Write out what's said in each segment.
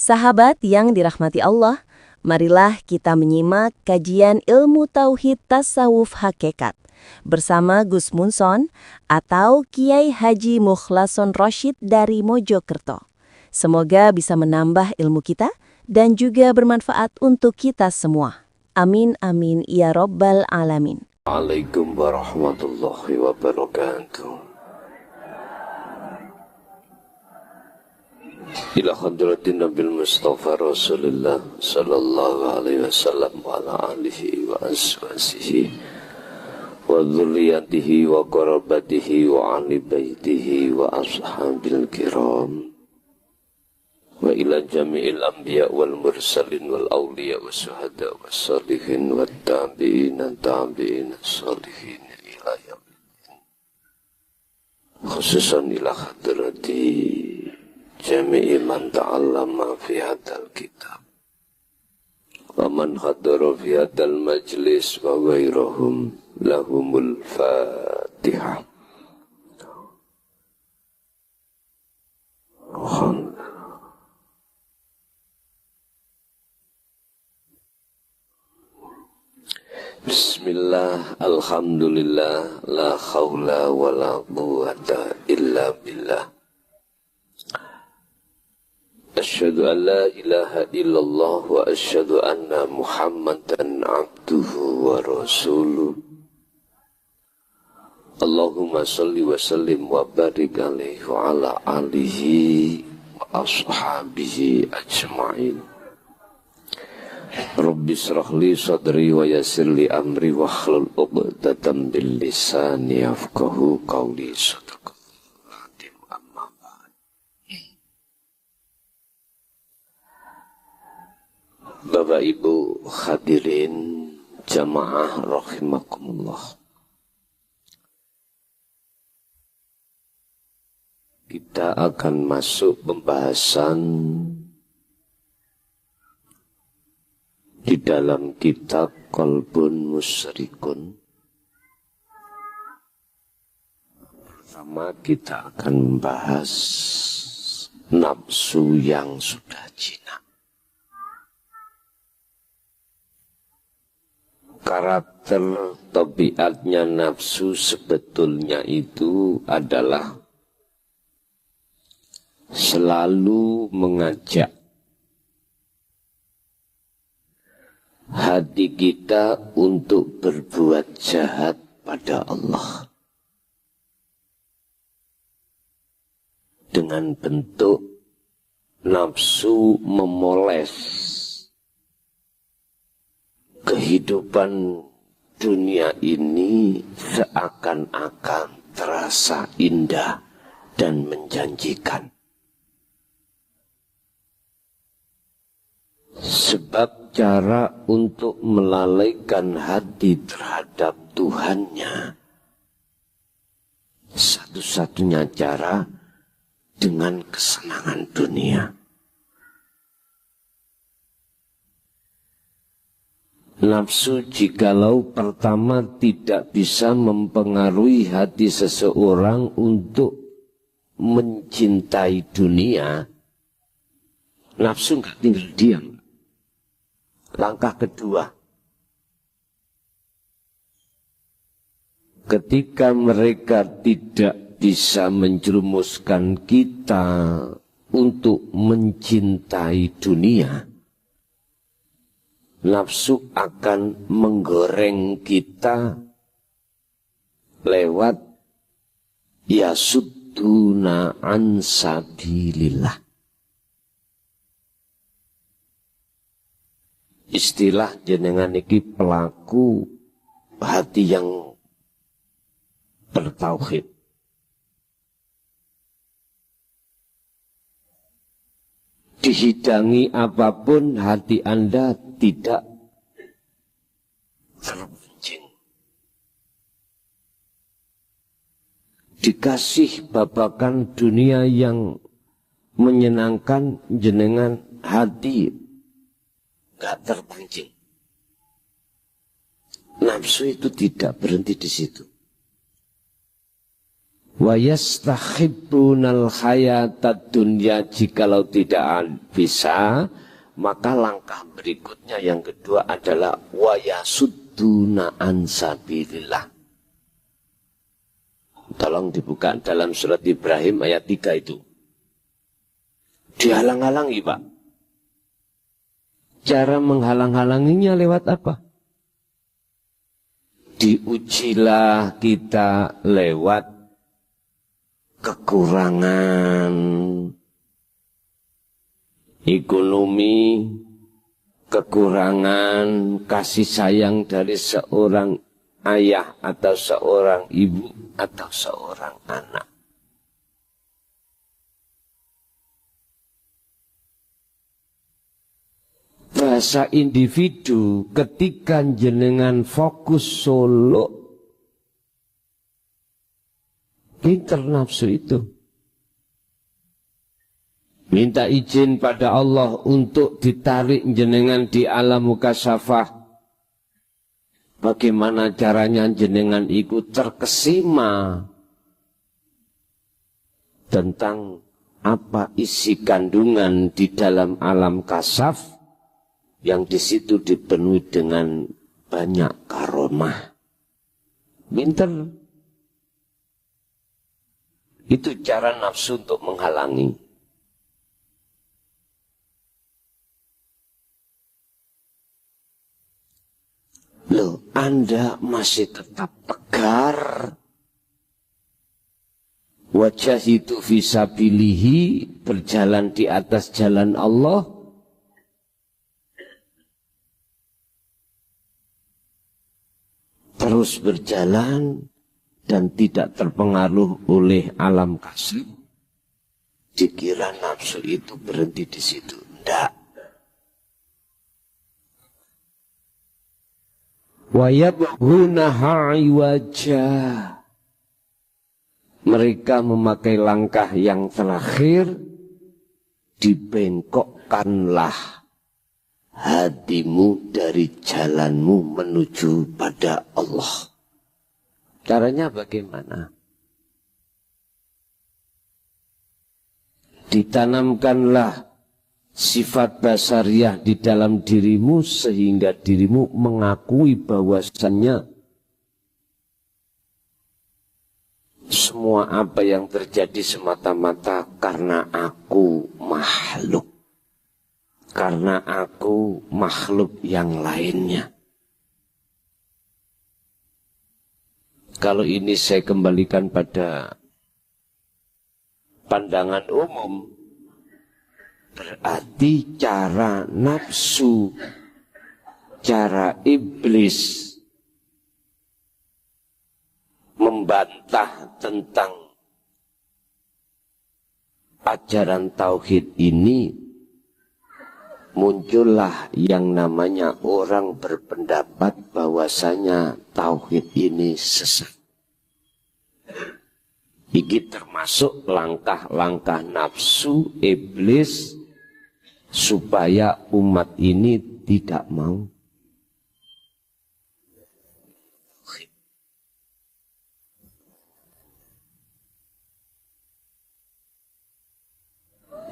Sahabat yang dirahmati Allah, marilah kita menyimak kajian ilmu tauhid tasawuf hakikat bersama Gus Munson atau Kiai Haji Mukhlason Rosyid dari Mojokerto. Semoga bisa menambah ilmu kita dan juga bermanfaat untuk kita semua. Amin amin ya rabbal alamin. Waalaikumsalam warahmatullahi wabarakatuh. Ila hadratin Nabil Mustafa Rasulullah sallallahu alaihi wasallam wa ala alihi wa aswasihi wa dzurriyyatihi wa qarabatihi wa ahli baitihi wa ashabil kiram wa ila jami'il anbiya wal mursalin wal awliya wa syuhada wa salihin wa tabi'ina salihin ila yaumil khususan ila hadrati jami'i man ta'allama fi hadzal kitab wa man hadara fi hadzal majlis wa ghairahum lahumul fatihah. Bismillah, alhamdulillah, la khawla wa la quwwata illa billah. Asyhadu an la ilaha illallah wa asyhadu anna Muhammadan abduhu wa rasuluh. Allahumma salli wa sallim wa barik alaihi wa ala alihi wa ashabihi ajma'in. Rabbi shrah li sadri wa yassir li amri wa hlul 'uqdatam min lisani yafqahu qawli. Bapak Ibu hadirin jamaah rahimakumullah. Kita akan masuk pembahasan di dalam kitab Qalbun Musyrikun. Pertama kita akan membahas nafsu yang sudah jinak. Karakter tabiatnya nafsu sebetulnya itu adalah selalu mengajak hati kita untuk berbuat jahat pada Allah dengan bentuk nafsu memoles kehidupan dunia ini seakan-akan terasa indah dan menjanjikan. Sebab cara untuk melalaikan hati terhadap Tuhannya, satu-satunya cara dengan kesenangan dunia. Nafsu jikalau pertama tidak bisa mempengaruhi hati seseorang untuk mencintai dunia, nafsu nggak tinggal diam. Langkah kedua, ketika mereka tidak bisa menjerumuskan kita untuk mencintai dunia, nafsu akan menggoreng kita lewat yasudduna an sabilillah. Istilah jenengan iki pelaku hati yang bertauhid. Dihidangi apapun hati Anda tidak terpancing. Dikasih babakan dunia yang menyenangkan, jenengan hati gak terpancing. Nafsu itu tidak berhenti di situ. Wa yastahibbunal hayatad dunya, jikalau tidak bisa, maka langkah berikutnya yang kedua adalah wa yasudduna an sabilillah. Tolong dibuka dalam surat Ibrahim ayat 3 itu. Dihalang-halangi, Pak. Cara menghalang-halanginya lewat apa? Diujilah kita lewat kekurangan ekonomi, kekurangan kasih sayang dari seorang ayah atau seorang ibu atau seorang anak. Bahasa individu ketika jenengan fokus solo, pinter nafsu itu. Minta izin pada Allah untuk ditarik jenengan di alam mukasyafah. Bagaimana caranya jenengan ikut terkesima tentang apa isi kandungan di dalam alam kasaf yang di situ dipenuhi dengan banyak karomah. Pinter. Itu cara nafsu untuk menghalangi. Loh, Anda masih tetap tegar. Wajah itu fisabilihi, berjalan di atas jalan Allah. Terus berjalan dan tidak terpengaruh oleh alam kasih. Dikira nafsu itu berhenti di situ. Tidak. Wa yabghunaha iwaja. Mereka memakai langkah yang terakhir, dibengkokkanlah hatimu dari jalanmu menuju pada Allah. Caranya bagaimana? Ditanamkanlah sifat basariah di dalam dirimu sehingga dirimu mengakui bahwasannya semua apa yang terjadi semata-mata karena aku makhluk. Karena aku makhluk yang lainnya. Kalau ini saya kembalikan pada pandangan umum, berarti cara nafsu, cara iblis membantah tentang ajaran tauhid ini, muncullah yang namanya orang berpendapat bahwasanya tauhid ini sesat. Ini termasuk langkah-langkah nafsu iblis supaya umat ini tidak mau.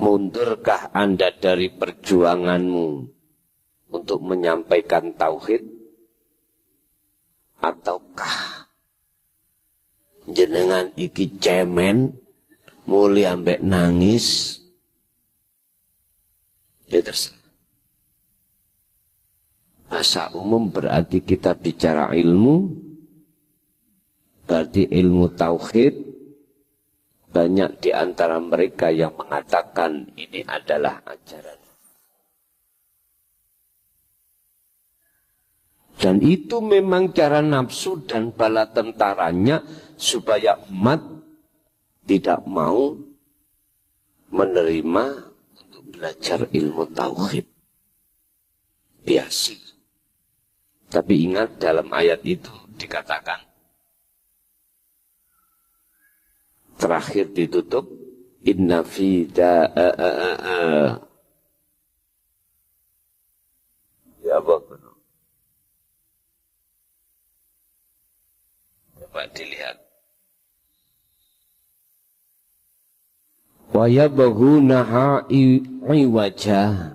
Mundurkah Anda dari perjuanganmu untuk menyampaikan tauhid? Ataukah jenengan iki cemen, mulai ambek nangis? Ya terserah. Bahasa umum berarti kita bicara ilmu, berarti ilmu tauhid. Banyak di antara mereka yang mengatakan ini adalah ajaran. Dan itu memang cara nafsu dan bala tentaranya supaya umat tidak mau menerima untuk belajar ilmu tauhid. Biasa. Tapi ingat dalam ayat itu dikatakan, terakhir ditutup, inna fida ya apa? Coba dilihat. wa yabghunaha iwaja.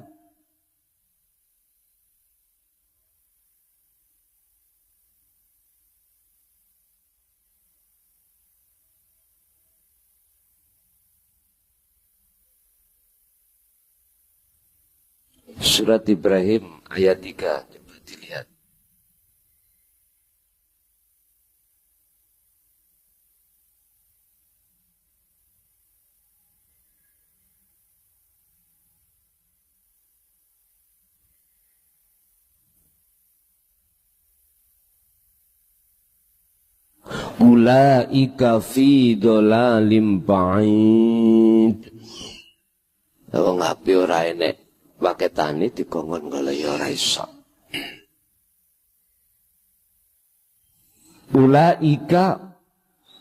Surat Ibrahim ayat 3, coba dilihat. Ulaika fi dhalalim ba'id. Wong api ora enek paketane dikongkon kala ya ora iso. Ulaika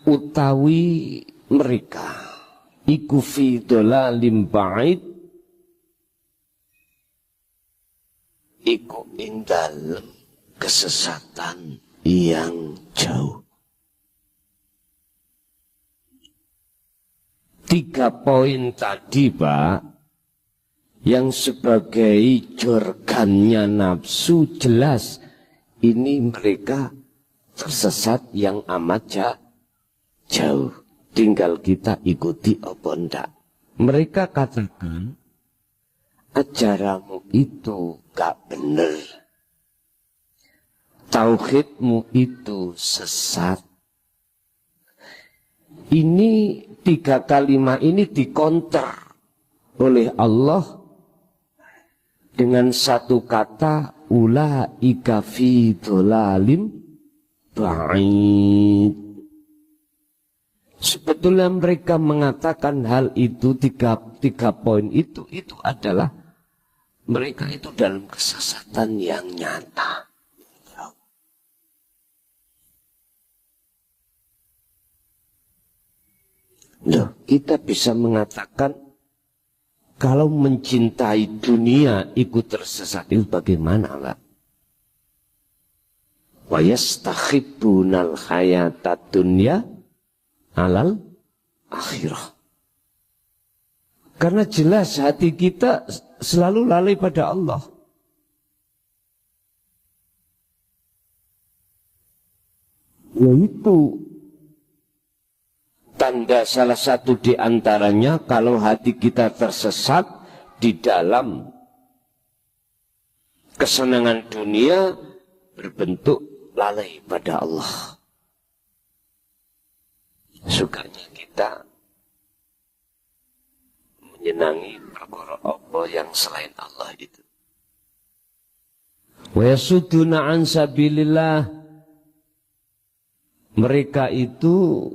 utawi mereka iku fi dhalalim ba'id, iku ing dalem kesesatan yang jauh. 3 poin tadi, Pak, yang sebagai jorgannya nafsu, jelas ini mereka tersesat yang amat jauh. Tinggal kita ikuti apa ndak. Mereka katakan ajaranmu itu gak bener, tauhidmu itu sesat. Ini 3 kalimat ini dikonter oleh Allah dengan satu kata, ulaika fi dhalalim ba'id. Sebetulnya mereka mengatakan hal itu, tiga poin itu adalah mereka itu dalam kesesatan yang nyata. Loh, kita bisa mengatakan kalau mencintai dunia ikut tersesat itu bagaimana, Pak? Wa yastakhibunal hayatad dunya alal akhirah. Karena jelas hati kita selalu lalai pada Allah. Yaitu tanda salah satu di antaranya kalau hati kita tersesat di dalam kesenangan dunia berbentuk lalai pada Allah. Sukanya kita menyenangi perkara apa yang selain Allah itu. Wa yasudduna an sabilillah. Mereka itu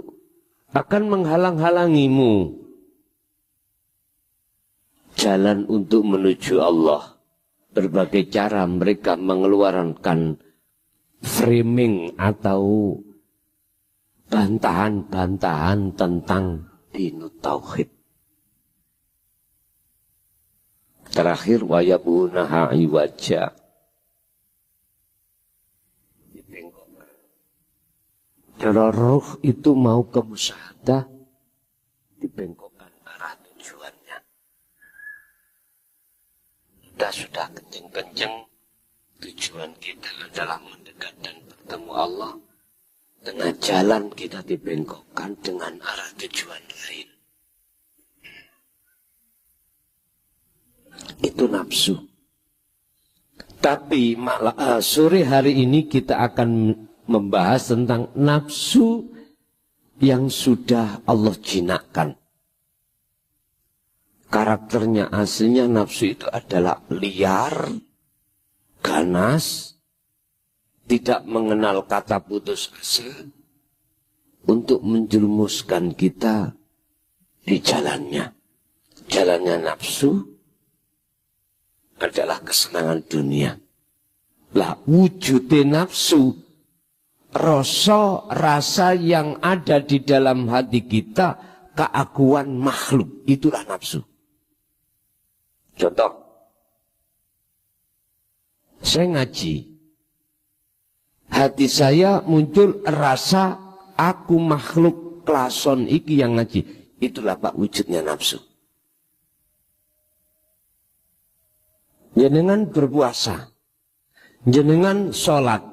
akan menghalang-halangimu jalan untuk menuju Allah. Berbagai cara mereka mengeluarkan framing atau bantahan-bantahan tentang dinut tauhid. Terakhir, wayabunaha iwaja. Kalau ruh itu mau ke musyahadah, dibengkokkan arah tujuannya. Kita sudah kenceng-kenceng, tujuan kita adalah mendekat dan bertemu Allah. Tengah jalan kita dibengkokkan dengan arah tujuan lain. Itu nafsu. Tapi sore hari ini kita akan membahas tentang nafsu yang sudah Allah jinakkan. Karakternya aslinya nafsu itu adalah liar, ganas, tidak mengenal kata putus asa, untuk menjerumuskan kita di jalannya. Jalannya nafsu adalah kesenangan dunia. Lah wujudnya nafsu, rasa yang ada di dalam hati kita, keaguan makhluk, itulah nafsu. Contoh, saya ngaji, hati saya muncul rasa aku makhluk klason iki yang ngaji, itulah Pak wujudnya nafsu. jenengan berpuasa, jenengan sholat,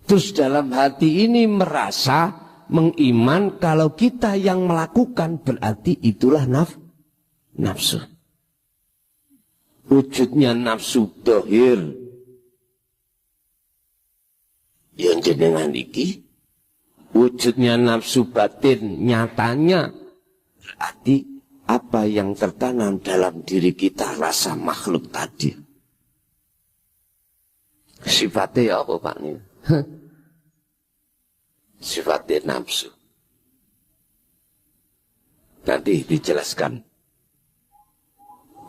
terus dalam hati ini merasa mengiman kalau kita yang melakukan, berarti itulah nafsu. Wujudnya nafsu dohir yang jenengan iki, wujudnya nafsu batin nyatanya, berarti apa yang tertanam dalam diri kita, rasa makhluk tadi. Sifatnya apa Pak nih? Sifatnya nafsu. Nanti dijelaskan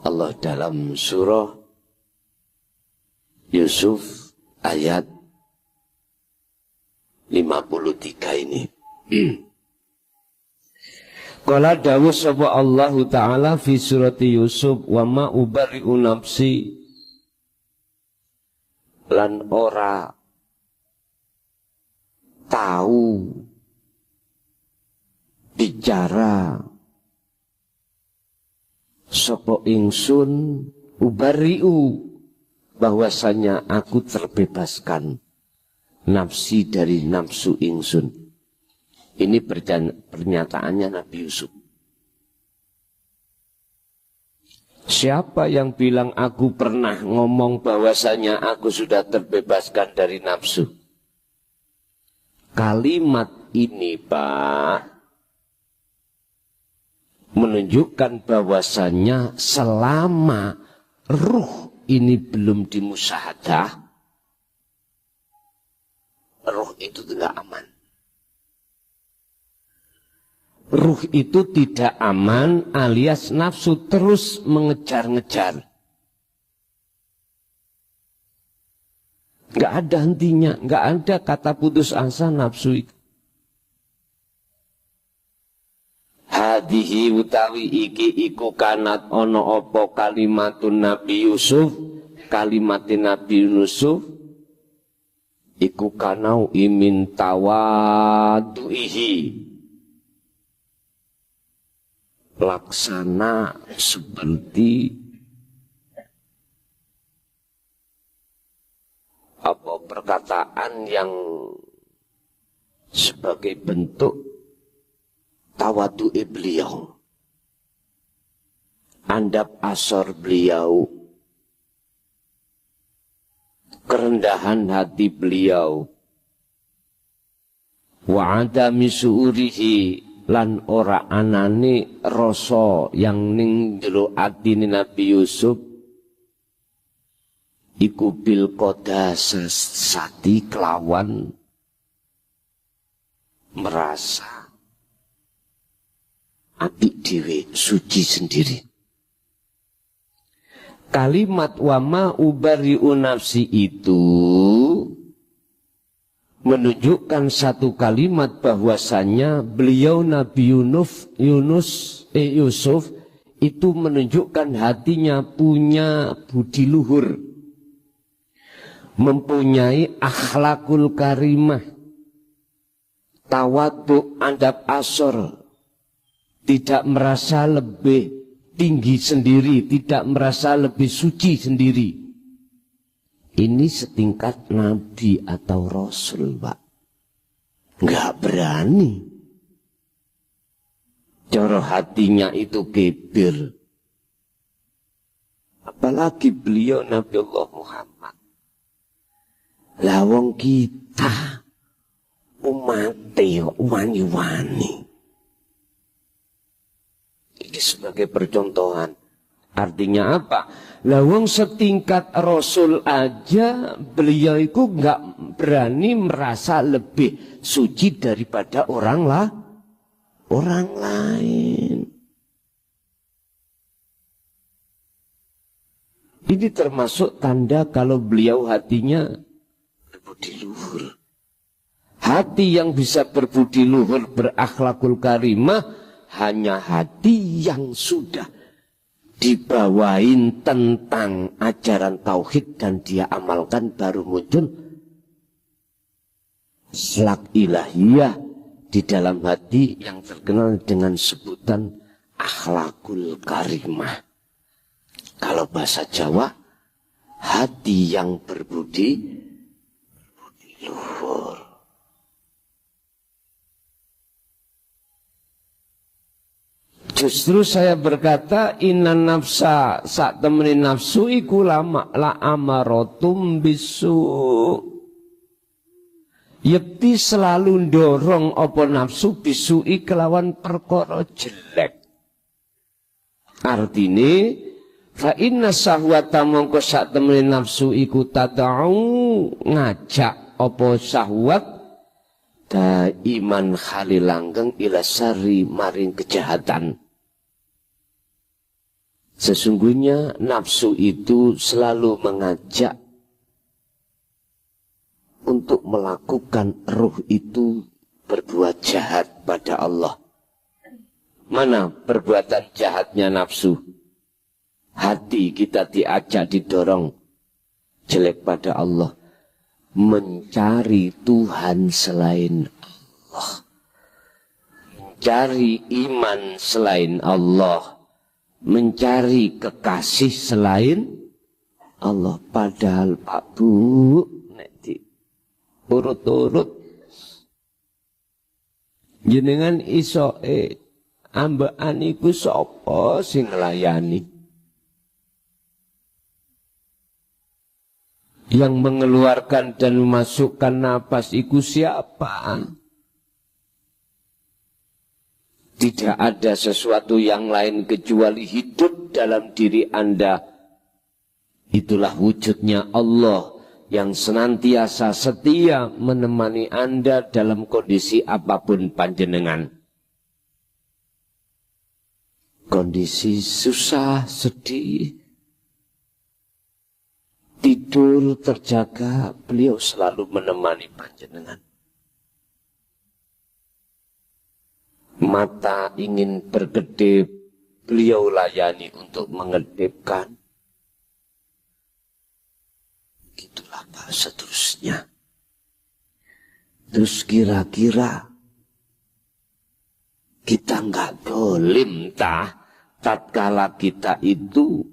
Allah dalam surah Yusuf ayat 53 ini. Qala dawuh sapa Allah Ta'ala fi surati Yusuf, wa ma ubari'u nafsi, lan ora tahu bicara sapa ingsun, ubari'u, bahwasanya aku terbebaskan nafsi dari nafsu ingsun. Ini pernyataannya Nabi Yusuf. Siapa yang bilang aku pernah ngomong bahwasanya aku sudah terbebaskan dari nafsu? Kalimat ini Pak menunjukkan bahwasanya selama ruh ini belum dimusyahadah, ruh itu tidak aman. Ruh itu tidak aman alias nafsu terus mengejar-ngejar. Nggak ada hentinya, nggak ada kata putus asa nafsu itu. Hadihi utawi iki iku kanat ono opo kalimatun Nabi Yusuf, kalimatin Nabi Yusuf, iku kanau imin tawaduihi, laksana seperti apa perkataan yang sebagai bentuk tawadu'i beliau, andap asor beliau, kerendahan hati beliau, wa adami su'urihi, lan ora anane rasa yang ning jero atine Nabi Yusuf iku bil qadasati, kelawan merasa apik dhewe, suci sendiri. Kalimat wama ubari'u nafsi itu menunjukkan satu kalimat bahwasanya beliau Nabi Yusuf itu menunjukkan hatinya punya budi luhur, mempunyai akhlakul karimah, tawadhu, andap asor, tidak merasa lebih tinggi sendiri, tidak merasa lebih suci sendiri. Ini setingkat nabi atau rasul, Pak. Nggak berani. Cara hatinya itu kebir. Apalagi beliau Nabi Allah Muhammad. Lawang kita umat wani-wani. Ini sebagai percontohan. Artinya apa? Lawang setingkat Rasul aja beliau itu nggak berani merasa lebih suci daripada orang lain. Ini termasuk tanda kalau beliau hatinya berbudi luhur. Hati yang bisa berbudi luhur, berakhlakul karimah, hanya hati yang sudah dibawain tentang ajaran tauhid dan dia amalkan, baru muncul selak ilahiyah di dalam hati yang terkenal dengan sebutan akhlakul karimah. Kalau bahasa Jawa, hati yang berbudi luhur. Justru saya berkata, inna nafsa sak temeni nafsu iku lama la amarotum bisu. Yakti selalu dorong apa nafsu bisui kelawan perkara jelek. Artine fa inna sahwata mongko sak temene nafsu iku tad'u ngajak apa syahwat daiman khalilanggeng ila sari maring kejahatan. Sesungguhnya nafsu itu selalu mengajak untuk melakukan ruh itu berbuat jahat pada Allah. Mana perbuatan jahatnya nafsu? Hati kita diajak didorong jelek pada Allah. Mencari Tuhan selain Allah. Mencari iman selain Allah. Mencari kekasih selain Allah. Padahal Pak Bu, urut-urut jenengan iso ambaan iku sapa sing nglayani? Yang mengeluarkan dan memasukkan napas iku siapa? Tidak ada sesuatu yang lain kecuali hidup dalam diri Anda. Itulah wujudnya Allah yang senantiasa setia menemani Anda dalam kondisi apapun panjenengan. Kondisi susah, sedih, tidur, terjaga, beliau selalu menemani panjenengan. Mata ingin berkedip, beliau layani untuk mengedipkan. Gitulah Pak seterusnya. Terus kira-kira kita nggak dolim tatkala kita itu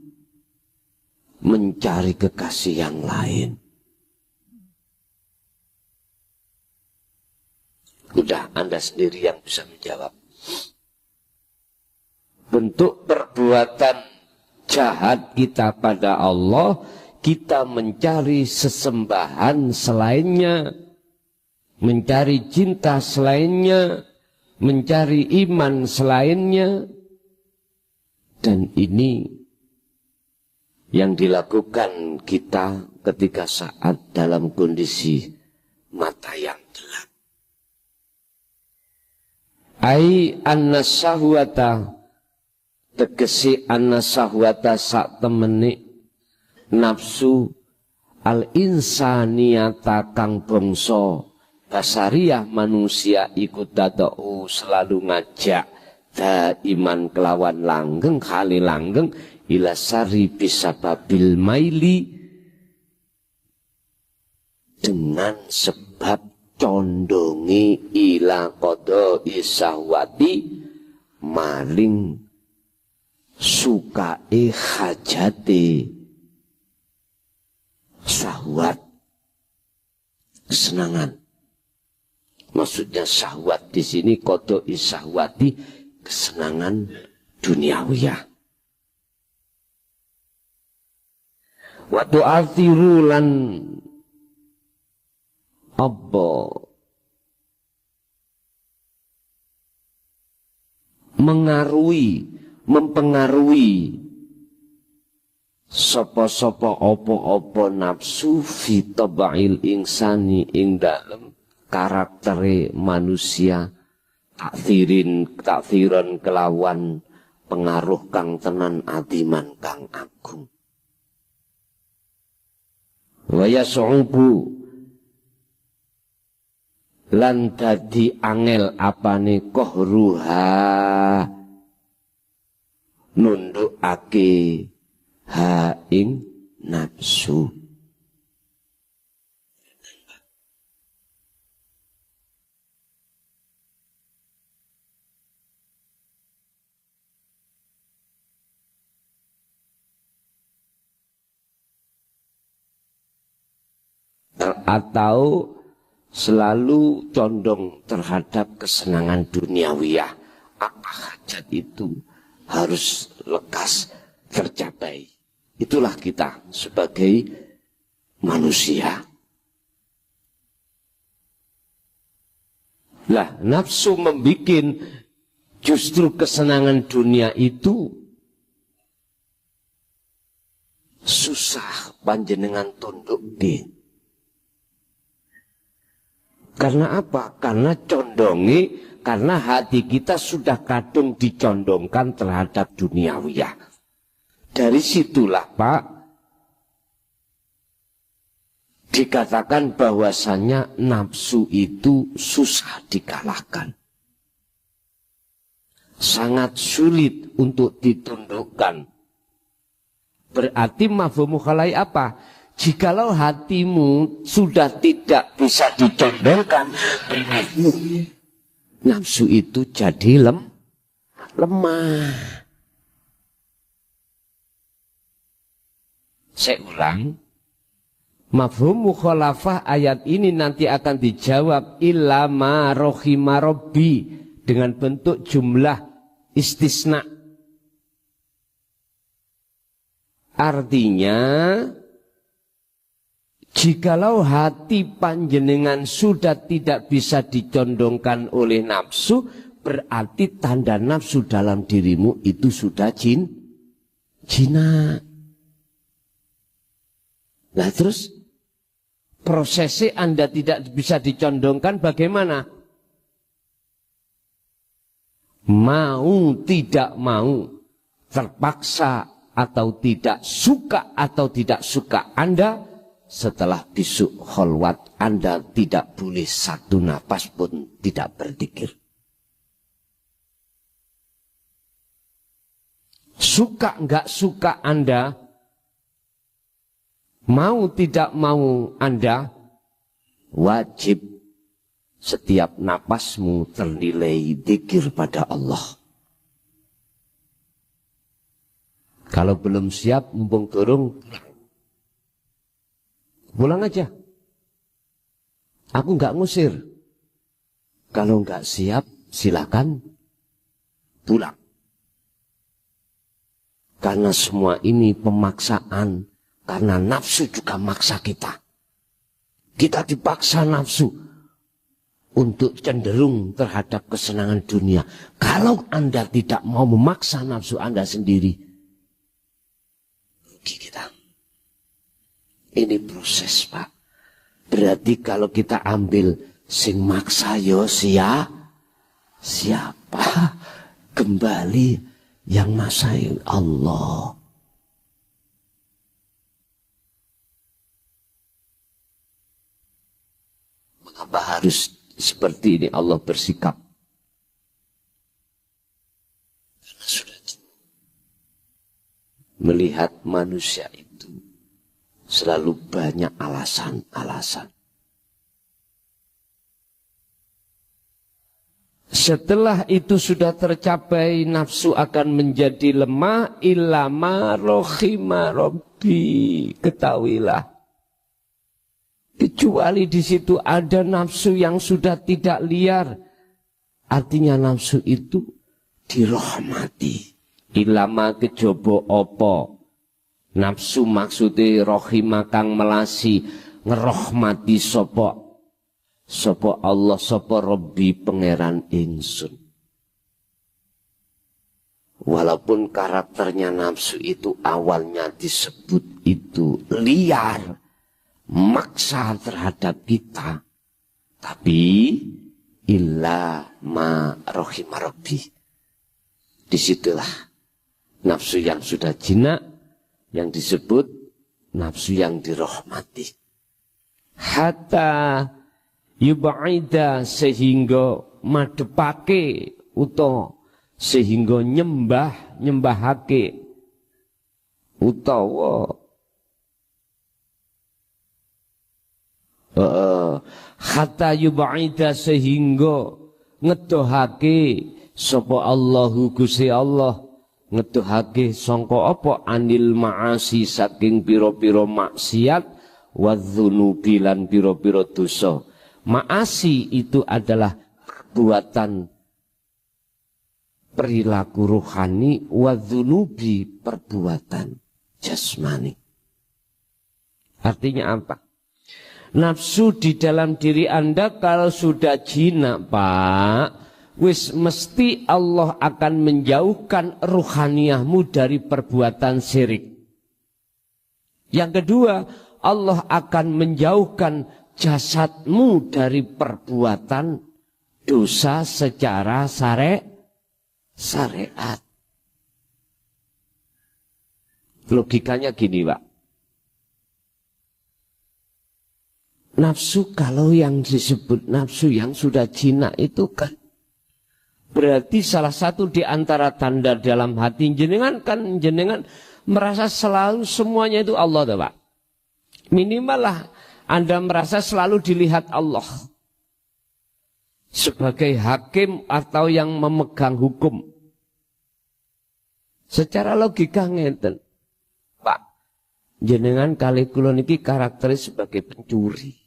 mencari kekasih yang lain. Udah Anda sendiri yang bisa menjawab. Bentuk perbuatan jahat kita pada Allah, kita mencari sesembahan selainnya, mencari cinta selainnya, mencari iman selainnya. Dan ini yang dilakukan kita ketika saat dalam kondisi mata yang gelap. Ai anna sahwata, tegesi anna sahwata sak temeni nafsu al insaniyata kang bangsa basariah manusia ikut dadau selalu ngajak daiman kelawan langgeng kali langgeng ila sari bisababil maili, dengan sebab condongi ila qada isahwati maring sukae hajate syahwat, kesenangan. Maksudnya syahwat di sini qada isahwati, kesenangan duniawiyah. Waktu artirulan apa mempengaruhi sapa-sapa apa-apa nafsu fi tabail insani ing dalem karaktere manusia, takfiran kelawan pengaruh kang tenan adiman kang agung. Wa yasubu lan dadi angel apane kohruha nundukake ha ing nafsu. atau selalu condong terhadap kesenangan duniawiyah. Apa hajat itu harus lekas tercapai. Itulah kita sebagai manusia. Lah, nafsu membikin justru kesenangan dunia itu susah panjenengan tunduk di. Karena apa? Karena karena hati kita sudah kadung dicondongkan terhadap duniawiyah. Dari situlah Pak, dikatakan bahwasannya nafsu itu susah dikalahkan. Sangat sulit untuk ditundukkan. Berarti mafhum mukhalai apa? Jikalau hatimu sudah tidak bisa dicondongkan, berarti nafsu itu jadi lemah. Saya ulang. Mafhum mukhalafah ayat ini nanti akan dijawab illa ma rohima robbi dengan bentuk jumlah istisna. Artinya, jikalau hati panjenengan sudah tidak bisa dicondongkan oleh nafsu, berarti tanda nafsu dalam dirimu itu sudah jinak. Nah terus prosesnya Anda tidak bisa dicondongkan bagaimana? Mau tidak mau, terpaksa atau tidak, suka atau tidak suka Anda, setelah bisu kholwat Anda tidak boleh satu napas pun tidak berzikir. Suka enggak suka Anda, mau tidak mau Anda, wajib setiap napasmu ternilai dzikir pada Allah. Kalau belum siap, mumpung turun, pulang aja. Aku enggak ngusir. Kalau enggak siap, silakan pulang. Karena semua ini pemaksaan. Karena nafsu juga maksa kita. Kita dipaksa nafsu untuk cenderung terhadap kesenangan dunia. Kalau Anda tidak mau memaksa nafsu Anda sendiri, rugi kita. Ini proses Pak. Berarti kalau kita ambil sing maksa yo siapa? Kembali yang maksa Allah. Mengapa harus seperti ini Allah bersikap? Karena sudah melihat manusia itu selalu banyak alasan-alasan. Setelah itu sudah tercapai, nafsu akan menjadi lemah. Ilama rohima robbi. Ketahuilah. Kecuali di situ ada nafsu yang sudah tidak liar. Artinya nafsu itu dirahmati. Ilama kejobo opo. Nafsu maksudnya rohima kang melasi. Ngerahmati sopo Allah, sopo Rabbi pangeran ingsun. Walaupun karakternya nafsu itu awalnya disebut itu liar, maksa terhadap kita, tapi illa ma rohima Rabbi. Disitulah nafsu yang sudah jinak yang disebut nafsu yang dirahmati. Hatta yubaida, sehingga madepake utawa sehingga nyembahake utawa hatta yubaida, sehingga ngedohake sapa Allahu Gusti Allah, ngedohake sangka apa anil maasi, saking pira-pira maksiat, wadzunubi lan piro-piro dosa. Maasi itu adalah perbuatan perilaku rohani, wadzunubi perbuatan jasmani. Artinya apa? Nafsu di dalam diri Anda kalau sudah jinak, Pak, wis mesti Allah akan menjauhkan ruhaniyahmu dari perbuatan syirik. Yang kedua, Allah akan menjauhkan jasadmu dari perbuatan dosa secara syariat. Logikanya gini, Pak. Nafsu kalau yang disebut nafsu yang sudah jinak itu kan berarti salah satu di antara tanda dalam hati jenengan kan jenengan merasa selalu semuanya itu Allah, tuh, Pak. Minimal lah Anda merasa selalu dilihat Allah sebagai hakim atau yang memegang hukum. Secara logika ngeten, Pak, jenengan kali kula niki karakteris sebagai pencuri.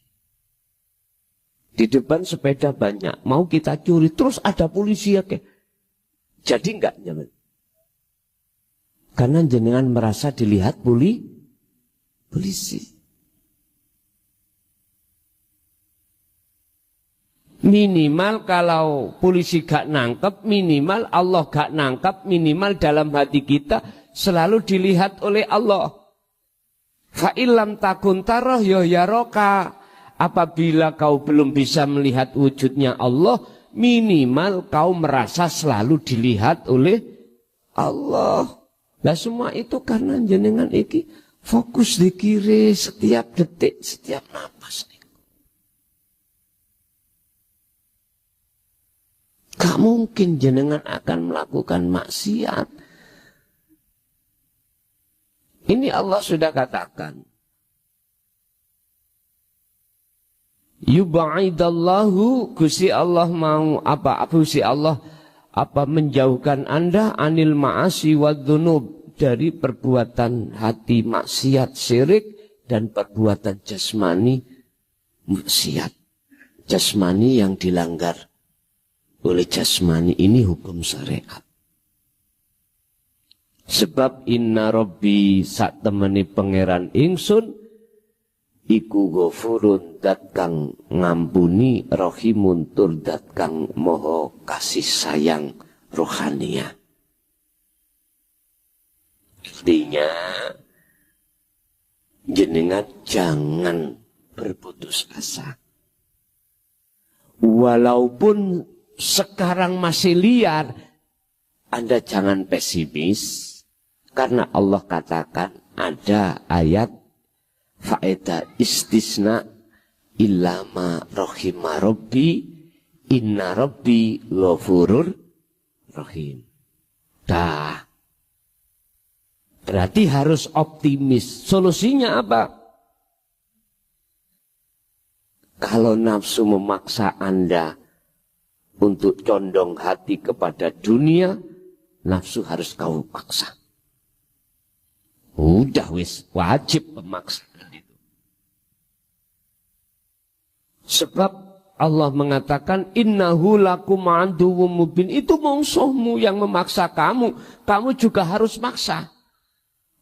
Di depan sepeda banyak, mau kita curi, terus ada polisi ya ke. Jadi enggak nyaman. Karena jenengan merasa dilihat polisi. Minimal kalau polisi gak nangkep, minimal Allah gak nangkep, minimal dalam hati kita selalu dilihat oleh Allah. Fa'ilam takun taroh ya roka. Apabila kau belum bisa melihat wujudnya Allah, minimal kau merasa selalu dilihat oleh Allah. Nah semua itu karena jenengan iki fokus di kiri setiap detik, setiap napas. Gak mungkin jenengan akan melakukan maksiat. Ini Allah sudah katakan. Yubaidallahu, Gusti Allah mau apa? Gusti Allah apa menjauhkan Anda anil ma'asi wadzunub, dari perbuatan hati maksiat syirik dan perbuatan jasmani maksiat. Jasmani yang dilanggar oleh jasmani ini hukum syariat. Sebab inna rabbi sak temeni pangeran ingsun iku ghafurun dat kang ngampuni, rahimun tur dat kang moho kasih sayang rohania. Artinya jenengan jangan berputus asa. Walaupun sekarang masih liar, Anda jangan pesimis. Karena Allah katakan ada ayat faedah istisna illama rohima robbi inna robbi ghafurur rahim. Dah. Berarti harus optimis. Solusinya apa? Kalau nafsu memaksa Anda untuk condong hati kepada dunia, nafsu harus kau paksa. Udah wis wajib pemaksaan itu. Sebab Allah mengatakan innahu lakum aduwwum mubin, itu musuhmu yang memaksa kamu, kamu juga harus maksa.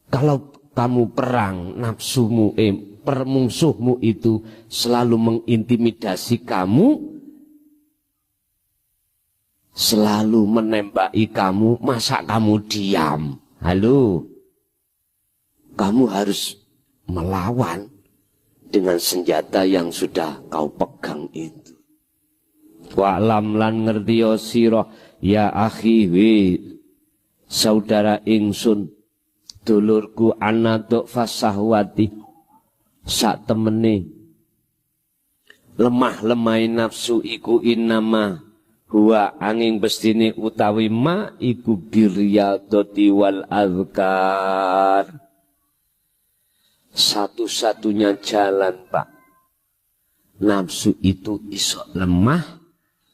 Kalau kamu perang nafsumu, permusuhmu itu selalu mengintimidasi kamu, selalu menembaki kamu, masa kamu diam? Halo. Kamu harus melawan dengan senjata yang sudah kau pegang itu. Wa'lam lan ngertiyo sira ya akhi we saudara ingsun, dulurku anadok fasahwati, sak temene lemah-lemahe nafsu iku innama huwa angin bestine utawi ma iku biryadati wal azkar. Satu-satunya jalan, Pak, nafsu itu iso lemah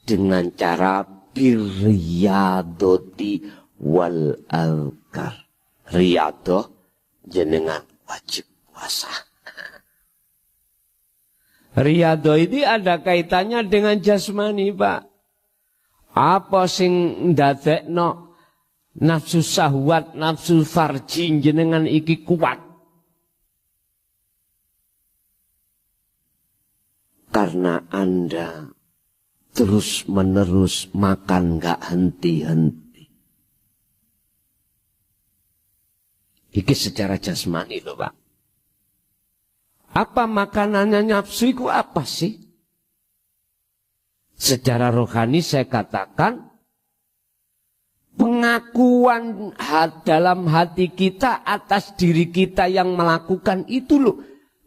dengan cara biryadati wal azkar. Riyadoh jenengan wajib puasa. Riyadhah ini ada kaitannya dengan jasmani, Pak. Apa sing ndadekno nafsu syahwat, nafsu farji jenengan iki kuat? Karena Anda terus menerus makan gak henti-henti. Iki secara jasmani loh, Pak. Apa makanannya nafsu itu apa sih? Secara rohani saya katakan, pengakuan dalam hati kita atas diri kita yang melakukan itu loh.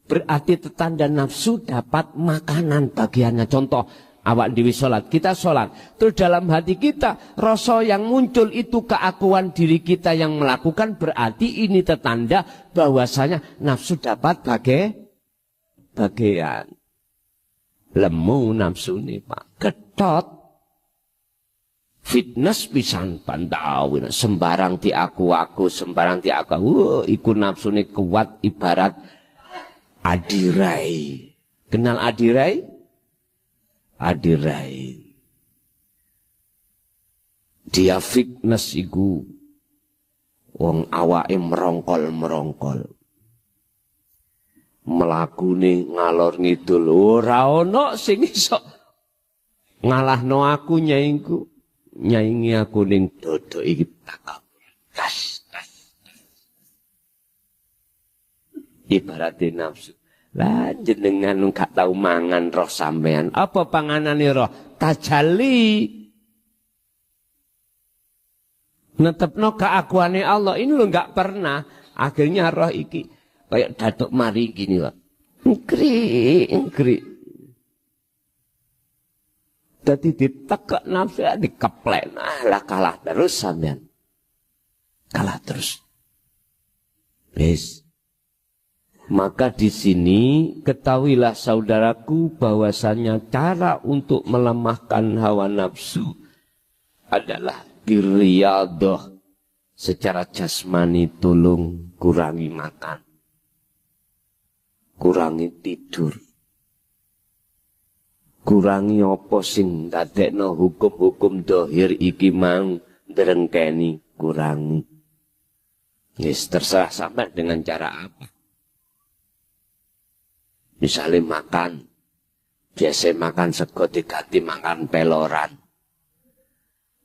Berarti tetanda nafsu dapat makanan bagiannya. Contoh, awak dewi sholat, kita sholat. Terus dalam hati kita, rasa yang muncul itu keakuan diri kita yang melakukan. Berarti ini tetanda bahwasanya nafsu dapat bagian. Lemu nafsu ini, Pak. Ketot. Fitness pisan pantau. Sembarang di aku, sembarang di aku. Iku nafsu ini kuat ibarat adirai. Kenal adirai? Adirai. Dia fitness iku. Wong awake merongkol. Melakune ngalor ngidul ora ana sing iso ngalahno aku nyaingku. Nyaingi aku ning dodo iki takabur. Tas. Ibaratnya nafsu. Lah jenengan gak tau mangan roh sampean. Apa panganane roh? Tajalli. Netepno keakuane Allah. Ini lo gak pernah. Akhirnya roh iki kayak datuk mari gini, Pak. Engkri. Jadi ditekak nafsu, dikeplek. Lah kalah terus sampean. Kalah terus. Yes. Maka di sini ketahuilah saudaraku bahwasanya cara untuk melemahkan hawa nafsu adalah birriyadhah. Secara jasmani tolong kurangi makan. Kurangi tidur. Kurangi apa sing dadekno hukum-hukum dohir iki mang drengkeni, kurangi. Yes, terserah sampai dengan cara apa. Misalnya makan, biasa makan sego diganti makan peloran.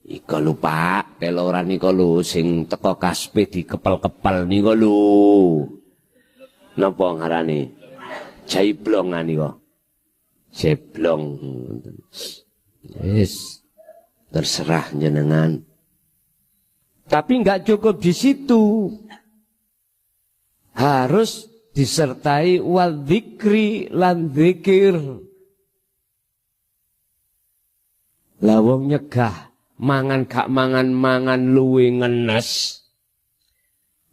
Iko lupa, peloran iko lu sing teko kaspe dikepel-kepel niko lu. Napa ngarane? Jaiblongan iko. Jeblong. Yes. Terserah jenengan. Tapi enggak cukup di situ. Harus disertai wal dzikri lan dzikir. Lawong nyegah mangan gak mangan luwe ngenes.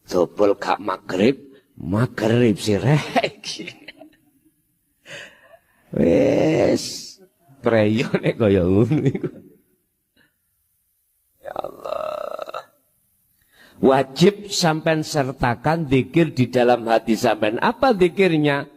Dobel gak magrib sirek. Wes preyone kaya ngono iku. Ya Allah. Wajib sampean sertakan zikir di dalam hati sampean. Apa zikirnya?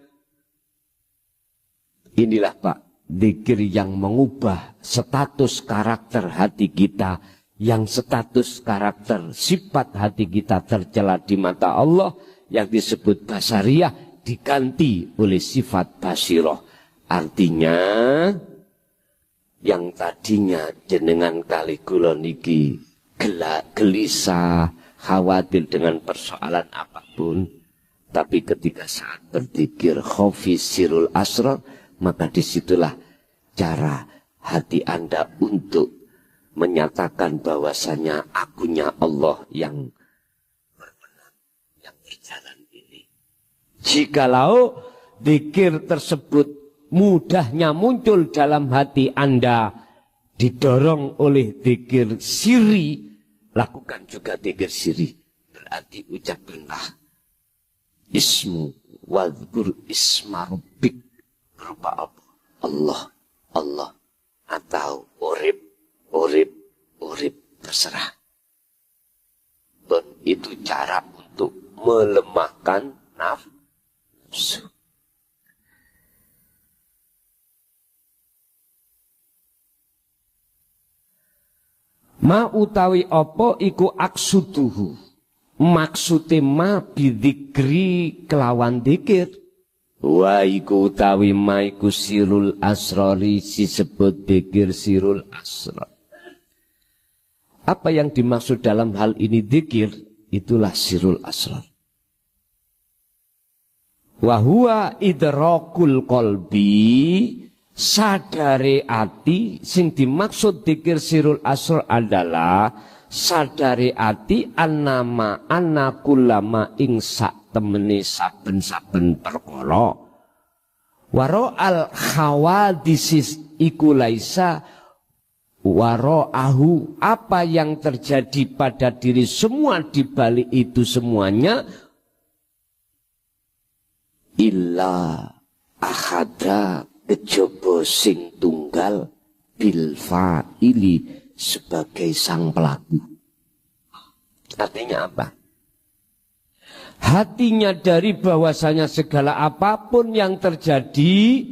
Inilah Pak, zikir yang mengubah status karakter hati kita, yang status karakter sifat hati kita tercela di mata Allah yang disebut basariyah diganti oleh sifat basiroh. Artinya yang tadinya jenengan kali kula niki gelisah, khawatir dengan persoalan apapun, tapi ketika saat berzikir khaufi sirul asrar, maka disitulah cara hati Anda untuk menyatakan bahwasanya akunya Allah yang berwenang, yang berjalan ini. Jikalau zikir tersebut mudahnya muncul dalam hati Anda, didorong oleh zikir siri, lakukan juga zikir siri. Berarti ucapkanlah ismu wadhkur isma rabbik, berupa apa? Allah atau urip, terserah. Dan itu cara untuk melemahkan nafsu. Ma utawi apa iku aksuduhu, maksude ma bidzikri kelawan dzikir. Wa iku utawi ma iku sirul asrari, disebut dzikir sirul asrar. Apa yang dimaksud dalam hal ini dzikir? Itulah sirul asrar. Wa huwa idrakul qalbi, sadare ati. Sing dimaksud dzikir sirul asrar adalah sadare ati annama annakullama ing sak temene saben-saben perkara. Waro al khawadisis iku laisa waro ahu, apa yang terjadi pada diri semua di balik itu semuanya illa ahada kejaba sing tunggal bil fa'ili sebagai sang pelaku. Artinya apa? Hatinya dari bahwasanya segala apapun yang terjadi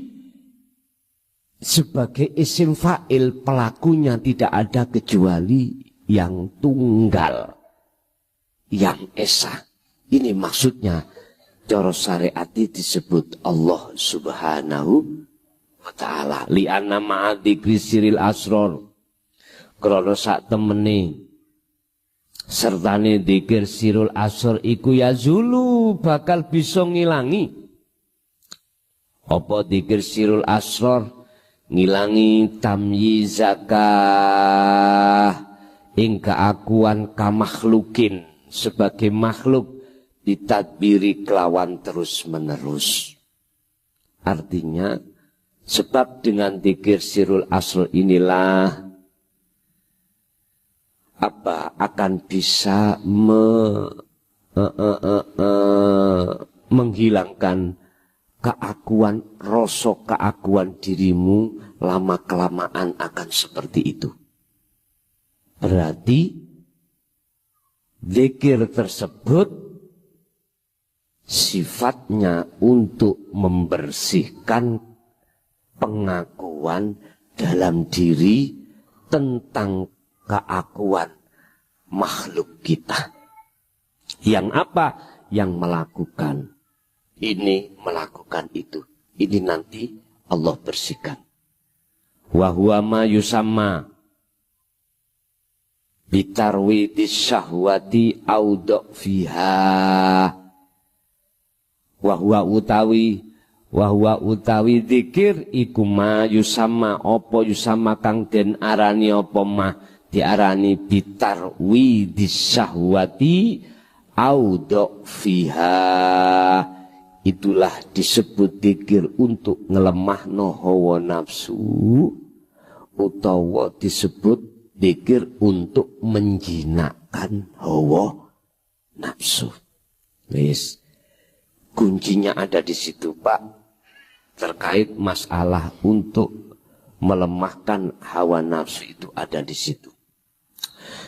sebagai isim fa'il, pelakunya tidak ada kecuali yang tunggal, yang esa. Ini maksudnya cara syariat disebut Allah Subhanahu wa ta'ala. Li'anna ma'adzikri siril asrar, krana sak temene sertane dzikir sirul asrar iku yazulu, bakal bisa ngilangi. Apa dzikir sirul asrar? Ngilangi tamyizakah ing keakuan kamakhlukin, sebagai makhluk ditadbiri kelawan terus menerus. Artinya sebab dengan dzikir sirul asrar inilah apa akan bisa menghilangkan keakuan, rasa keakuan dirimu. Lama kelamaan akan seperti itu. Berarti zikir tersebut sifatnya untuk membersihkan pengakuan dalam diri tentang keakuan makhluk kita. Yang apa? Yang melakukan ini, melakukan itu. Ini nanti Allah bersihkan. Wa huwa ma yusamma bitarwidis syahwati audok fiha. Wa huwa utawi dzikir iku ma yusamma, apa yusamma kang den arani apa mah diarani bitarwidis syahwati audok fiha. Itulah disebut dzikir untuk ngelemahno hawa nafsu, utawa disebut dzikir untuk menjinakkan hawa nafsu. Wis, kuncinya ada di situ, Pak. Terkait masalah untuk melemahkan hawa nafsu itu ada di situ.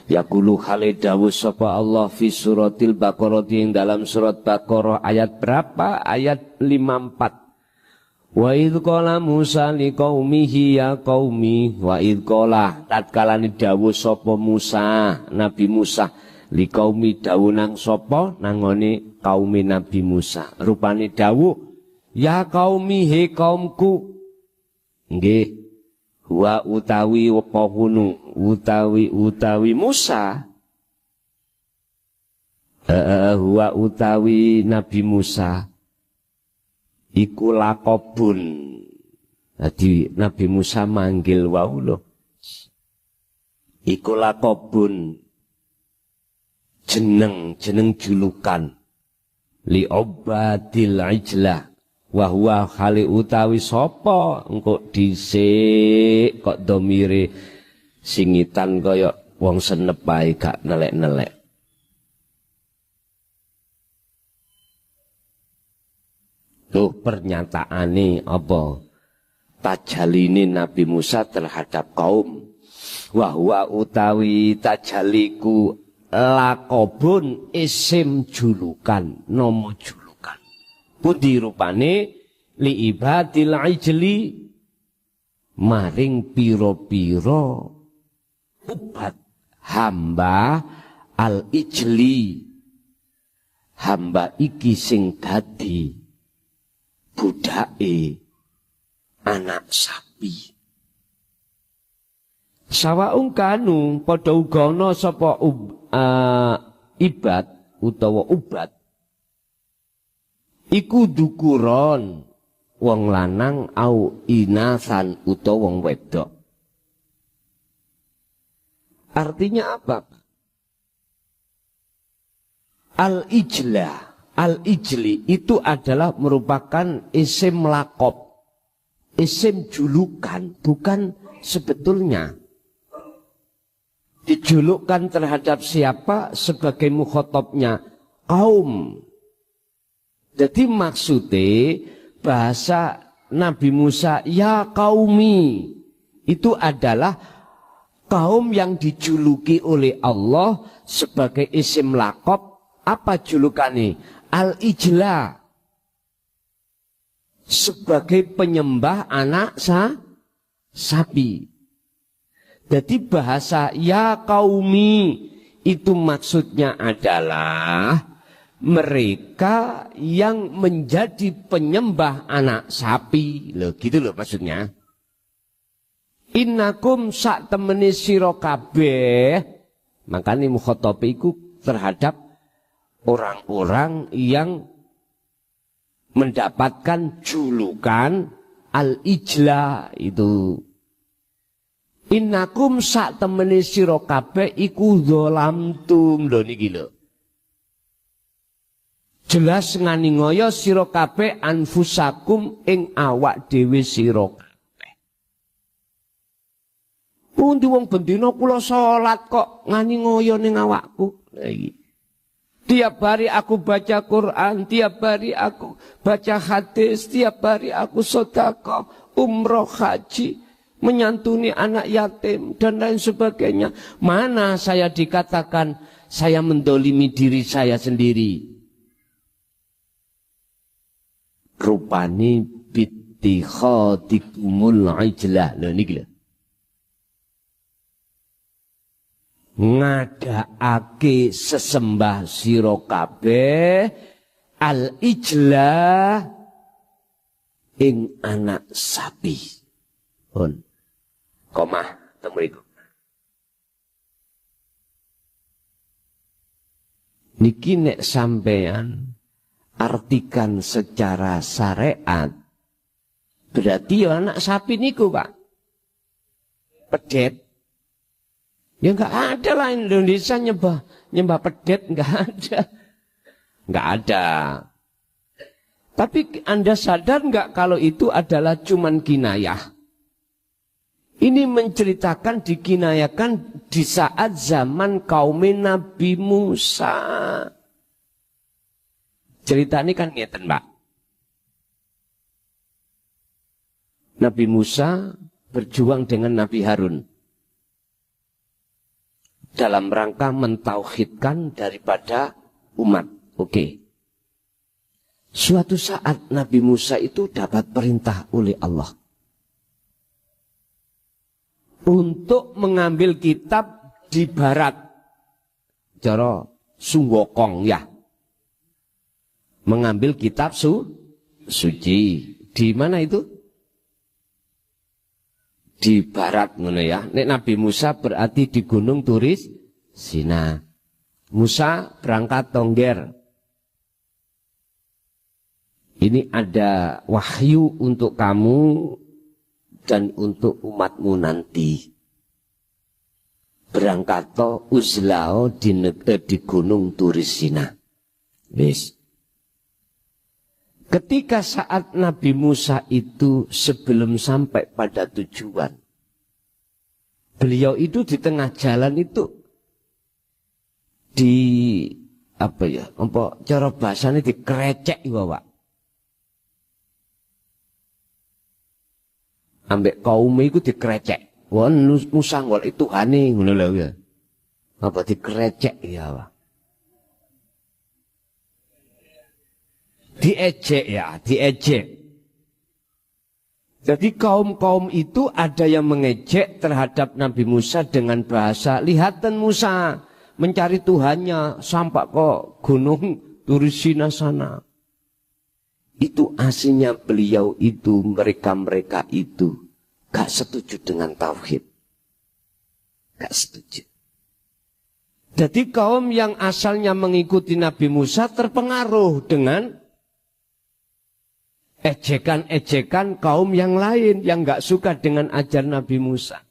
Yaqulu khalidawu sapa Allah fi suratil Baqarah, yang dalam surat Baqarah ayat berapa? Ayat 54. Wa idh qala Musa liqaumihi ya qaumi, wa idh qala tatkala dawuh sapa Musa, Nabi Musa, liqaumi dawuh nang sapa? Nangone kaum Nabi Musa. Rupane dawuh ya qaumi, he kaumku. Nggih. Wa utawi wapahunu, utawi Musa, wa utawi Nabi Musa iku lakobun. Jadi Nabi Musa manggil wau lho, iku lakobun, jeneng julukan li obadil ijlah. Wahwa khali utawi sopo engko dhisik kok domire singitan kaya wong senep ae gak nelek-nelek. Tuh pernyataane apa? Tajaline Nabi Musa terhadap kaum. Wahwa utawi tajaliku lakobun isim julukan, nama julukan. Pundi rupane li ibadil ijli, maring piro-piro ubat hamba al-ijli, hamba iki sing dadi budake anak sapi. Sawaung kanu padha uga ana sapa ibad utawa ubat iku dukuron wong lanang au inasan utawa wong wedok. Artinya apa? Al-ijli itu adalah merupakan isim lakop, isim julukan, bukan sebetulnya. Dijulukkan terhadap siapa? Sebagai mukhatabnya kaum. Jadi maksudnya bahasa Nabi Musa, ya kaumi, itu adalah kaum yang dijuluki oleh Allah sebagai isim lakop. Apa julukannya? Al-ijla, sebagai penyembah anak sapi. Jadi bahasa ya kaumi itu maksudnya adalah mereka yang menjadi penyembah anak sapi. Loh, gitu loh maksudnya. Innakum sak temeni sira kabeh. Makanya mukhatab iku terhadap orang-orang yang mendapatkan julukan al-ijla itu. Innakum sak temene sira kabeh iku zalamtum. Lho niki lho. Jelas nganingaya sira kabeh anfusakum ing awak dhewe sira kabeh. Pundi wong bendina kula salat kok nganingaya ning awakku. Lah iki. Tiap hari aku baca Quran, tiap hari aku baca hadis, tiap hari aku sedekah, umroh, haji, menyantuni anak yatim dan lain sebagainya. Mana saya dikatakan saya mendolimi diri saya sendiri? Rupani bittikhadikumul ijlah. Lho niki lho. Ngadakake sesembah sira kabeh al-ijlah ing anak sapi. Pun komah temuriku. Niki nek sampean artikan secara syariat berarti ya anak sapi niku Pak. Pedet. Ya enggak ada lah Indonesia nyembah pedet, enggak ada. Enggak ada. Tapi Anda sadar enggak kalau itu adalah cuman kinayah? Ini menceritakan, dikinayakan di saat zaman kaum Nabi Musa. Cerita ini kan ngeten, Pak. Nabi Musa berjuang dengan Nabi Harun dalam rangka mentauhidkan daripada umat. Oke. Suatu saat Nabi Musa itu dapat perintah oleh Allah untuk mengambil kitab di barat. Cara Sunggokong ya. Mengambil kitab suci. Di mana itu? Di barat ngono ya. Nek Nabi Musa berarti di Gunung Turis Sina. Musa berangkat tongger. Ini ada wahyu untuk kamu dan untuk umatmu nanti. Berangkat to uzlao di Gunung Turis Sina. Wis. Ketika saat Nabi Musa itu sebelum sampai pada tujuan, beliau itu di tengah jalan itu cara bahasanya dikerecek Pak. Ambek kaum itu dikerecek. Wah Musa ngol itu Tuhane ngono lho ya. Apa dikerecek ya Pak. Diejek ya, diejek. Jadi kaum-kaum itu ada yang mengejek terhadap Nabi Musa dengan bahasa, lihatan Musa mencari Tuhannya sampai ke gunung Turisina sana. Itu aslinya beliau itu, mereka-mereka itu gak setuju dengan tauhid. Gak setuju. Jadi kaum yang asalnya mengikuti Nabi Musa terpengaruh dengan ejekan-ejekan kaum yang lain yang gak suka dengan ajaran Nabi Musa.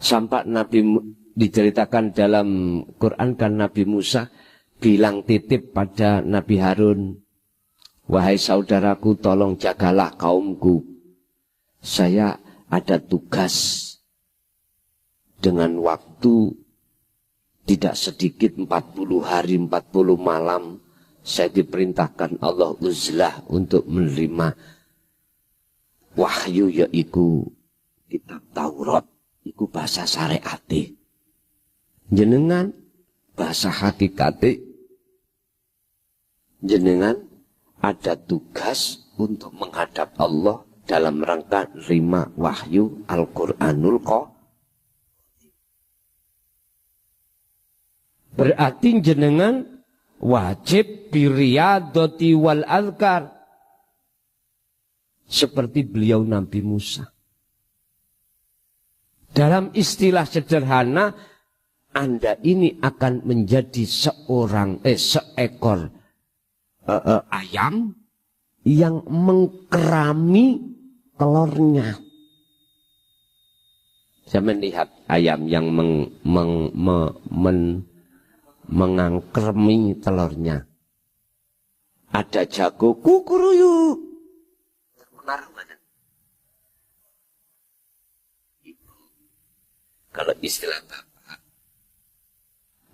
Sampai diceritakan dalam Quran kan Nabi Musa bilang titip pada Nabi Harun, wahai saudaraku, tolong jagalah kaumku. Saya ada tugas dengan waktu tidak sedikit 40 hari 40 malam. Saya diperintahkan Allah uzlah untuk menerima wahyu, yaitu kitab Taurat, itu bahasa syariati. Jenengan bahasa hakikati, jenengan ada tugas untuk menghadap Allah dalam rangka menerima wahyu Al-Quranul Qadim. Berarti jenengan wajib biriyadati wal azkar seperti beliau Nabi Musa. Dalam istilah sederhana, Anda ini akan menjadi seekor ayam yang mengkerami telurnya. Saya melihat ayam yang mengangkermi telurnya. Ada jago kukuruyu. Kalau istilah Bapak,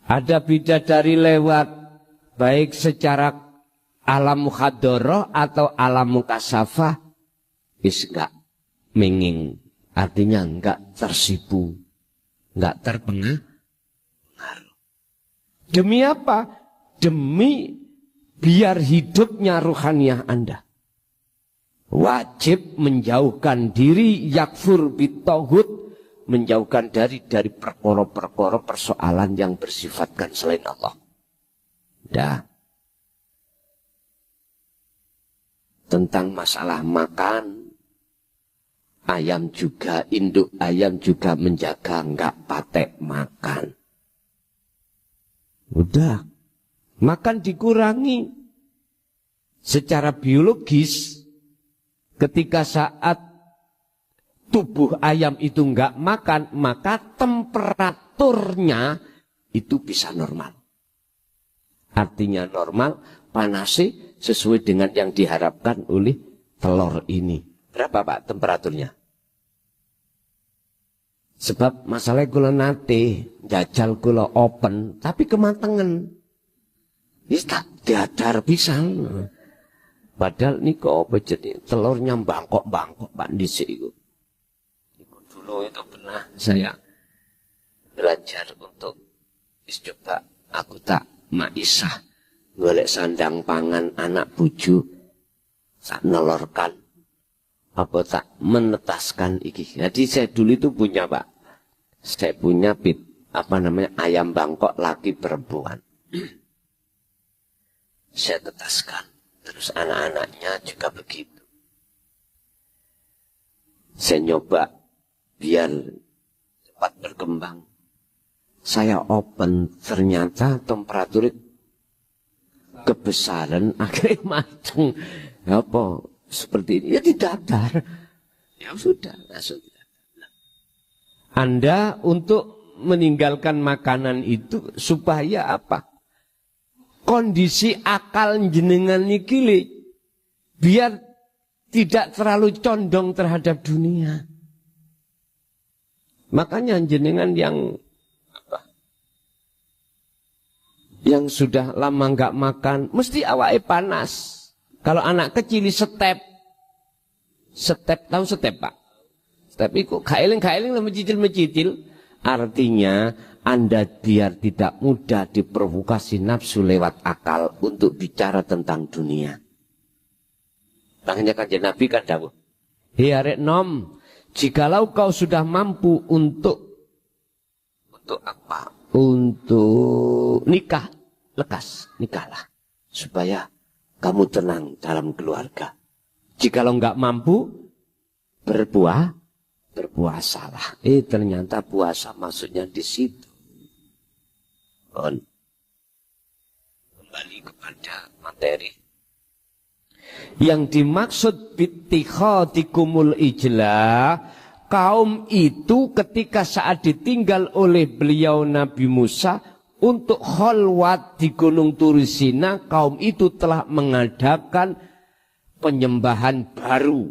ada bidadari lewat baik secara alam mukhadoroh atau alam mukasafah, enggak menging, artinya enggak tersipu, enggak terpengaruh. Demi apa? Demi biar hidupnya ruhaniah Anda. Wajib menjauhkan diri, yakfur bitauhid, menjauhkan dari perkara-perkara persoalan yang bersifatkan selain Allah. Dah. Tentang masalah makan, ayam juga, induk ayam juga menjaga enggak patek makan. Udah, makan dikurangi. Secara biologis, ketika saat tubuh ayam itu enggak makan, maka temperaturnya itu bisa normal. Artinya normal, panasnya sesuai dengan yang diharapkan oleh telur ini. Berapa Pak temperaturnya? Sebab masalah kula nate jajal kula open tapi kematangan. Wis tak diadar pisan. Padahal niku apa jenenge telurnya bangkok-bangkok Pak dhisik iku. Iku dulu itu pernah saya belajar untuk coba aku tak maisah golek sandang pangan anak buju sak nelorkan apa tak menetaskan iki. Jadi saya dulu itu punya Pak, saya punya ayam bangkok laki perempuan. Saya tetaskan, terus anak-anaknya juga begitu. Saya nyoba biar cepat berkembang. Saya open, ternyata temperatur kebesaran akhirnya matang. Apa? Seperti ini, ya didadar. Ya sudah, langsung didadar. Anda untuk meninggalkan makanan itu supaya apa? Kondisi akal jenengan niki biar tidak terlalu condong terhadap dunia. Makanya jenengan yang yang sudah lama nggak makan, mesti awake panas. Kalau anak kecil step tahu step Pak? Step itu kailing mencicil. Artinya Anda biar tidak mudah diprovokasi nafsu lewat akal untuk bicara tentang dunia. Makanya Kanjeng Nabi kan dawuh, Hei arek nom, jikalau kau sudah mampu untuk apa? Untuk nikah, lekas, nikahlah. Supaya kamu tenang dalam keluarga. Jikalau enggak mampu, berpuasalah. Ternyata puasa maksudnya di situ. Kembali kepada materi. Yang dimaksud bittikhatikumul ijlah, kaum itu ketika saat ditinggal oleh beliau Nabi Musa untuk khalwat di Gunung Turisina, kaum itu telah mengadakan penyembahan baru.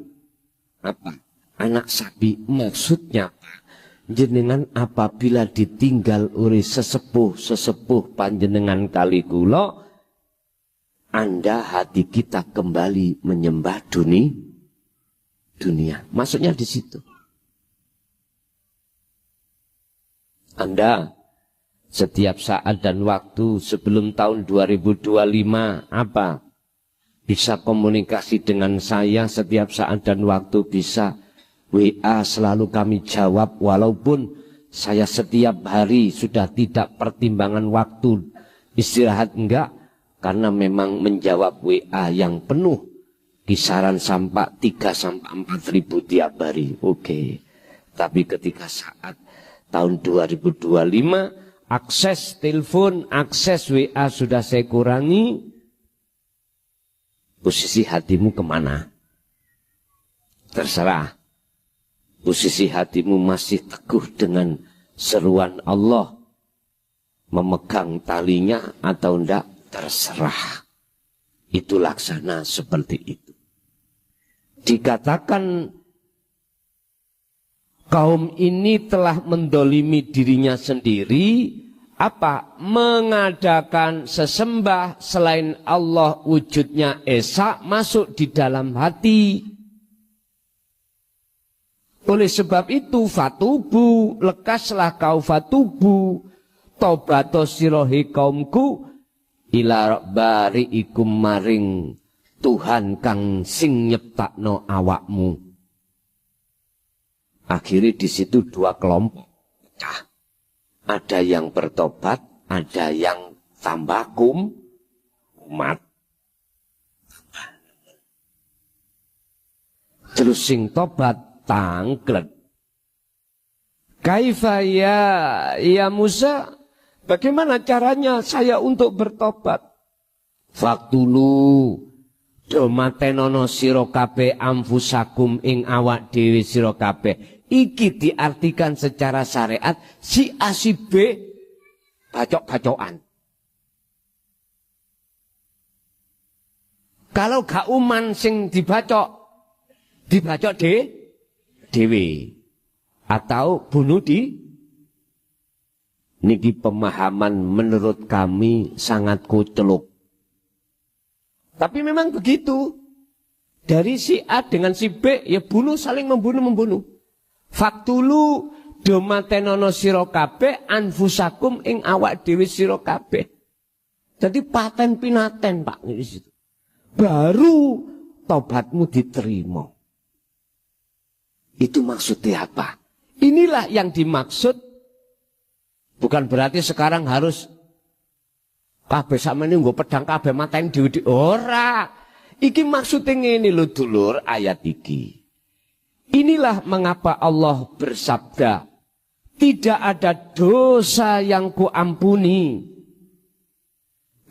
Apa? Anak sapi. Maksudnya apa? Jenengan apabila ditinggal oleh sesepuh panjenengan kali kula, Anda hati kita kembali menyembah dunia. Maksudnya di situ. Anda setiap saat dan waktu sebelum tahun 2025 apa? Bisa komunikasi dengan saya setiap saat dan waktu, bisa WA selalu kami jawab, walaupun saya setiap hari sudah tidak pertimbangan waktu istirahat enggak, karena memang menjawab WA yang penuh kisaran sampai 3-4 ribu tiap hari. Oke. Tapi ketika saat tahun 2025 akses telepon, akses WA sudah saya kurangi, posisi hatimu kemana? Terserah. Posisi hatimu masih teguh dengan seruan Allah, memegang talinya atau enggak, terserah. Itu laksana seperti itu. Dikatakan kaum ini telah mendolimi dirinya sendiri. Apa? Mengadakan sesembah selain Allah, wujudnya esa masuk di dalam hati. Oleh sebab itu fatubu, lekaslah kau fatubu, taubato sirohi kaumku, ila bari'ikum maring Tuhan kang sing nyiptakno awakmu. Akhirnya di situ dua kelompok pecah. Ada yang bertobat, ada yang tambah umat. Terus sing tobat tangklet. Kaifa ya Musa, bagaimana caranya saya untuk bertobat? Faktulu domatenono sira kabeh amfusakum ing awak dhewe sira kabeh. Iki diartikan secara syariat si A si B bacok-bacokan. Kalau gak uman sing dibacok dewe atau bunuh niki pemahaman menurut kami sangat kuceluk. Tapi memang begitu. Dari si A dengan si B ya bunuh, saling membunuh. Faktulu domatenono sira kabeh anfusakum ing awak dhewe sira kabeh. Jadi paten pinaten Pak di situ. Baru tobatmu diterima. Itu maksudnya apa? Inilah yang dimaksud. Bukan berarti sekarang harus kabeh sampeyan nggo pedang kabeh mateni dhewe ora. Iki maksudnya ngene lho dulur ayat iki. Inilah mengapa Allah bersabda, tidak ada dosa yang kuampuni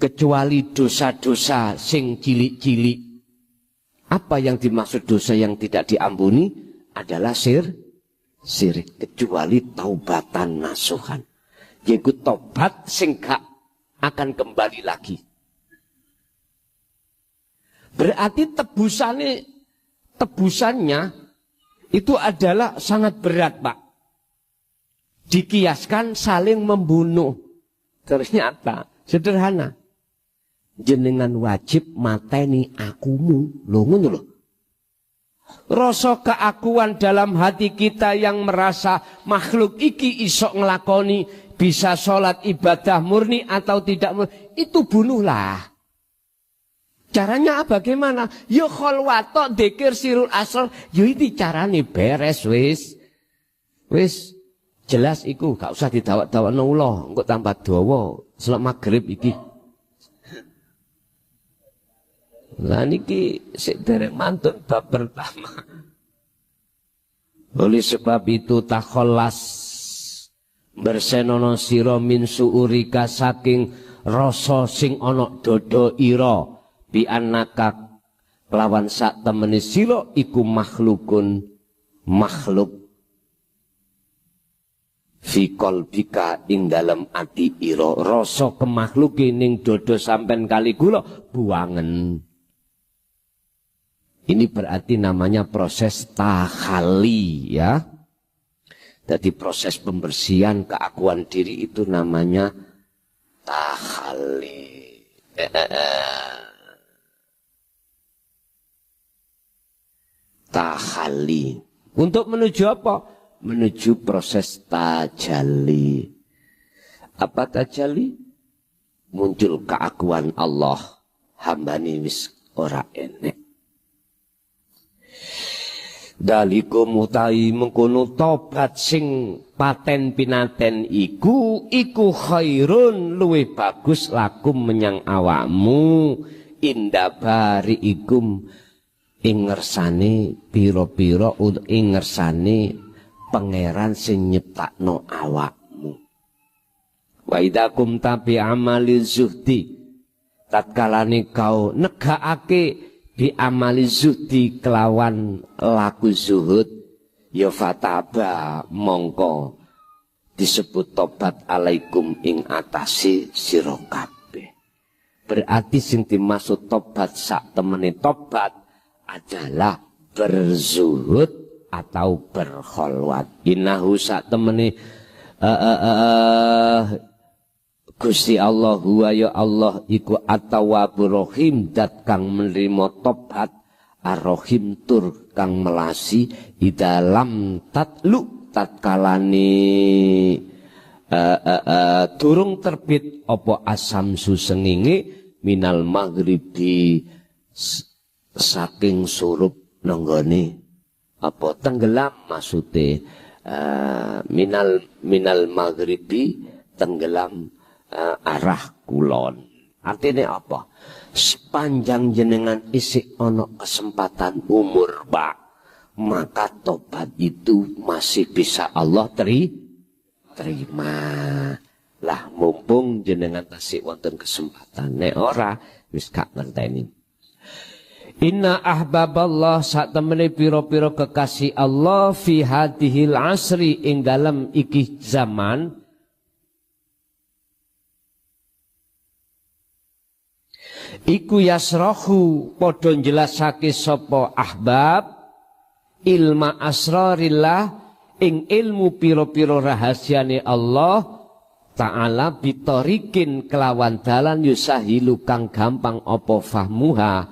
kecuali dosa-dosa sing cilik-cilik. Apa yang dimaksud dosa yang tidak diampuni? Adalah syirik, kecuali taubatan nasuhan, yaitu tobat sing gak akan kembali lagi. Berarti tebusannya itu adalah sangat berat Pak. Dikiaskan saling membunuh. Ternyata sederhana. Jenengan wajib mateni akumu. Loh ngono lho. Rasa keakuan dalam hati kita yang merasa makhluk iki isok ngelakoni, bisa sholat ibadah murni atau tidak murni, itu bunuhlah. Caranya bagaimana? Ya kholwato dzikir sirul asrar. Ya iki carane beres wis. Wis jelas iku, gak usah didawak-dawakno ulah, engko tambah dawa selak magrib iki. Lah niki sik derek mantun bab pertama. Oleh sebab itu takhollas bersenono sira min suurika saking rasa sing ana dodo ira bi annaka lawan sak temene sira iku makhlukun makhluk fi qalbika ing dalem ati ira rasa kemakhluke ning dodo sampean kali kula buangen. Ini berarti namanya proses takhali ya. Jadi proses pembersihan keakuan diri itu namanya takhali. Takhali. Untuk menuju apa? Menuju proses tajalli. Apa tajalli? Muncul keakuan Allah. Hambani wis ora enek. Dalikum utahi mengkono tobat sing paten pinaten iku khairun luwih bagus lakum menyang awakmu indabari ikum ing ngersane pira-pira ing ngersane pangeran sing nyiptakno awakmu. Wa idakum tabi amali zuhdi tatkalane kau negakake bi amali zuhdi kelawan laku zuhud ya fataba mongko disebut tobat alaikum ing atasi sira kabeh. Berarti sing dimaksud tobat sak temene tobat adalah berzuhud atau berkholwat. Innahu sak temene Gusti Allah huwa ya Allah iku at-tawwabur rahim dat kang menerima tobat ar-rahim tur kang melasi di dalam tatlu tatkalane durung terbit apa asam susengenge minal maghribi saking surup nanggone apa tenggelam maksude minal maghribi tenggelam arah kulon. Artinya apa? Sepanjang jenengan isi ono kesempatan umur Pak, maka tobat itu masih bisa Allah terima. Lah mumpung jenengan tasik wonten kesempatan nek ora wis gak ngenteni. Inna ahbaballah sak temene pira-pira kekasih Allah fi hadhil asri ing dalam iki zaman iku yasrahu padha njelasake sapa ahbab ilma asrarillah ing ilmu pira-pira rahasiane Allah Ta'ala bitorikin kelawan dalan yusahilu kang gampang apa fahmuha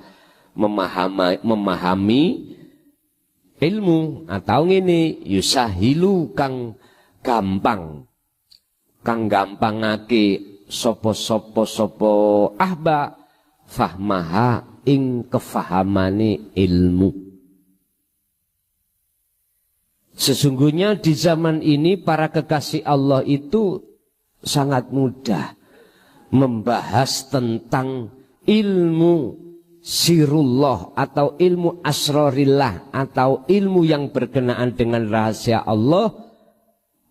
memahami ilmu atau ngene yusahilu kang gampangake sapa ahbab fahmaha ing kefahamane ilmu. Sesungguhnya di zaman ini para kekasih Allah itu sangat mudah membahas tentang ilmu sirullah atau ilmu asrarillah atau ilmu yang berkenaan dengan rahasia Allah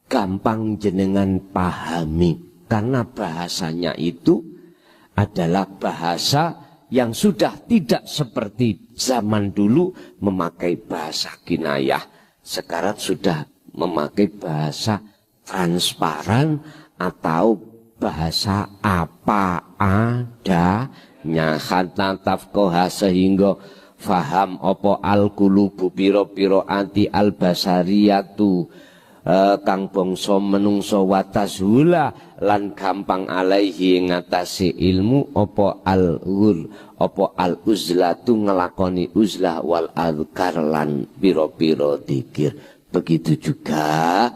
gampang jenengan pahami karena bahasanya itu adalah bahasa yang sudah tidak seperti zaman dulu memakai bahasa kinayah. Sekarang sudah memakai bahasa transparan atau bahasa apa adanya. Hatta tafkoha sehingga faham opo al-qulubu piro-piro anti al-basariyatu kang bangsa menungso watashula lan gampang alaihi ngatasi ilmu apa al-uzlatu ngelakoni uzlah wal adhkar lan piro-piro dzikir. Begitu juga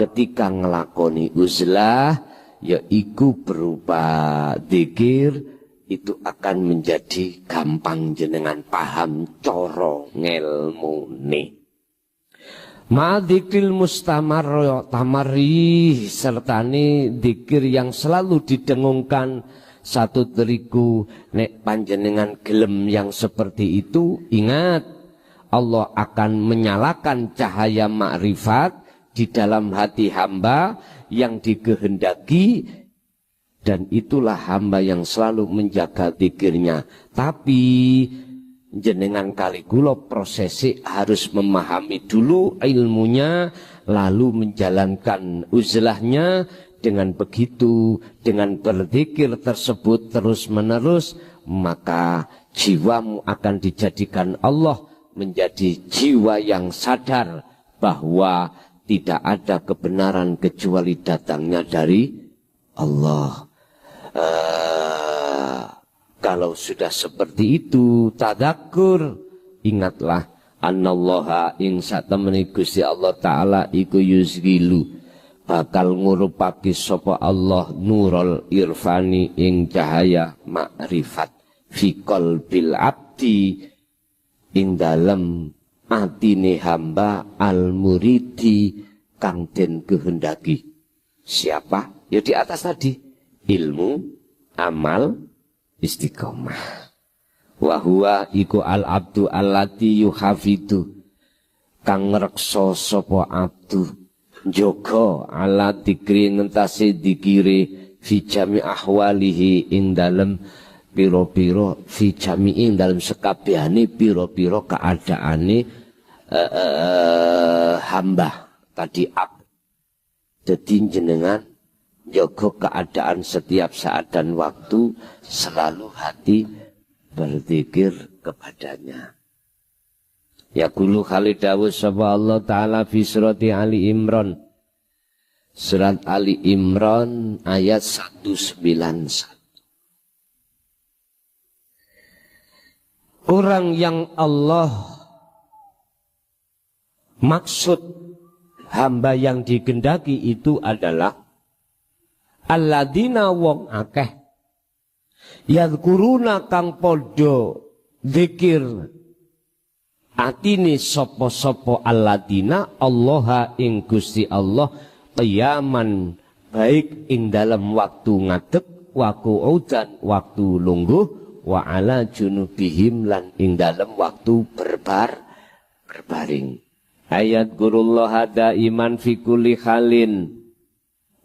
ketika ngelakoni uzlah yaiku berupa dzikir itu akan menjadi gampang jenengan paham coro ngelmune. Ma'dzikril mustamar tamari sertane dikir yang selalu didengungkan satu teriku nek panjenengan gelem yang seperti itu, ingat Allah akan menyalakan cahaya makrifat di dalam hati hamba yang dikehendaki, dan itulah hamba yang selalu menjaga zikirnya. Tapi jenengan kali kula prosesi harus memahami dulu ilmunya, lalu menjalankan uzlahnya. Dengan begitu, dengan berzikir tersebut terus menerus, maka jiwamu akan dijadikan Allah menjadi jiwa yang sadar bahwa tidak ada kebenaran kecuali datangnya dari Allah. Kalau sudah seperti itu, tadzakur, ingatlah annallaha ing satemene Gusti Allah taala iku yuzgilu bakal ngurupake sapa Allah nurul irfani ing cahaya makrifat fi qalbil abdi ing dalem atine hamba al muridi kang den kehendaki. Siapa? Ya di atas tadi, ilmu, amal, istiqomah. Wa huwa iku al abdu allati yuhafidu kang ngreksa sapa abdu Joko ala dikri ngentasi dikiri fi jami ahwalihi ing dalem piro-piro fi jami ing dalem sekabehane piro-piro keadaane hamba tadi ab. Jadi jenengan jogo keadaan setiap saat dan waktu, selalu hati berzikir kepadanya. Yaqulu khalidawu sapa Allah Ta'ala fi surati Ali Imran. Surat Ali Imran ayat 191. Orang yang Allah maksud hamba yang digendaki itu adalah alladzina wong akeh yadhkuruna kang podo zikir atine sopo-sopo alladzina allaha ing Gusti Allah qiyaman baik ing dalam waktu ngadeg wa qu'udan waktu lungguh wa ala junubihim lan ing dalam waktu berbaring. Ayat gurullah daiman fi kulli halin.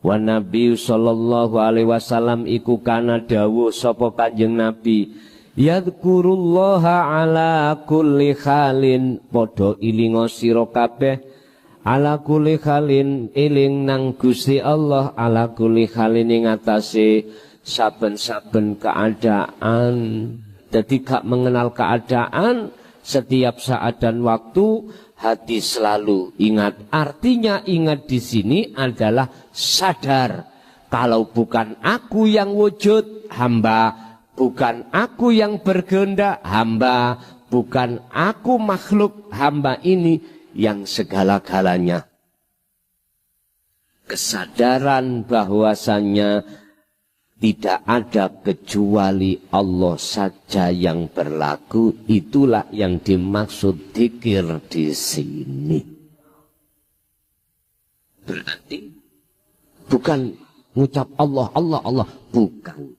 Wa Nabi sallallahu alaihi wasallam iku kana dawuh sapa Kanjeng Nabi, yadhkurullaha ala kulli halin, padha ilinga sira kabeh ala kulli halin, eling nang Gusti Allah ala kulli halin ing atase saben-saben keadaan. Jadi gak mengenal keadaan, setiap saat dan waktu hati selalu ingat. Artinya ingat di sini adalah sadar kalau bukan aku yang wujud, hamba. Bukan aku yang berkehendak, hamba. Bukan aku makhluk, hamba ini yang segala-galanya. Kesadaran bahwasannya tidak ada kecuali Allah saja yang berlaku, itulah yang dimaksud dzikir di sini. Berarti bukan ngucap Allah, Allah, Allah, bukan.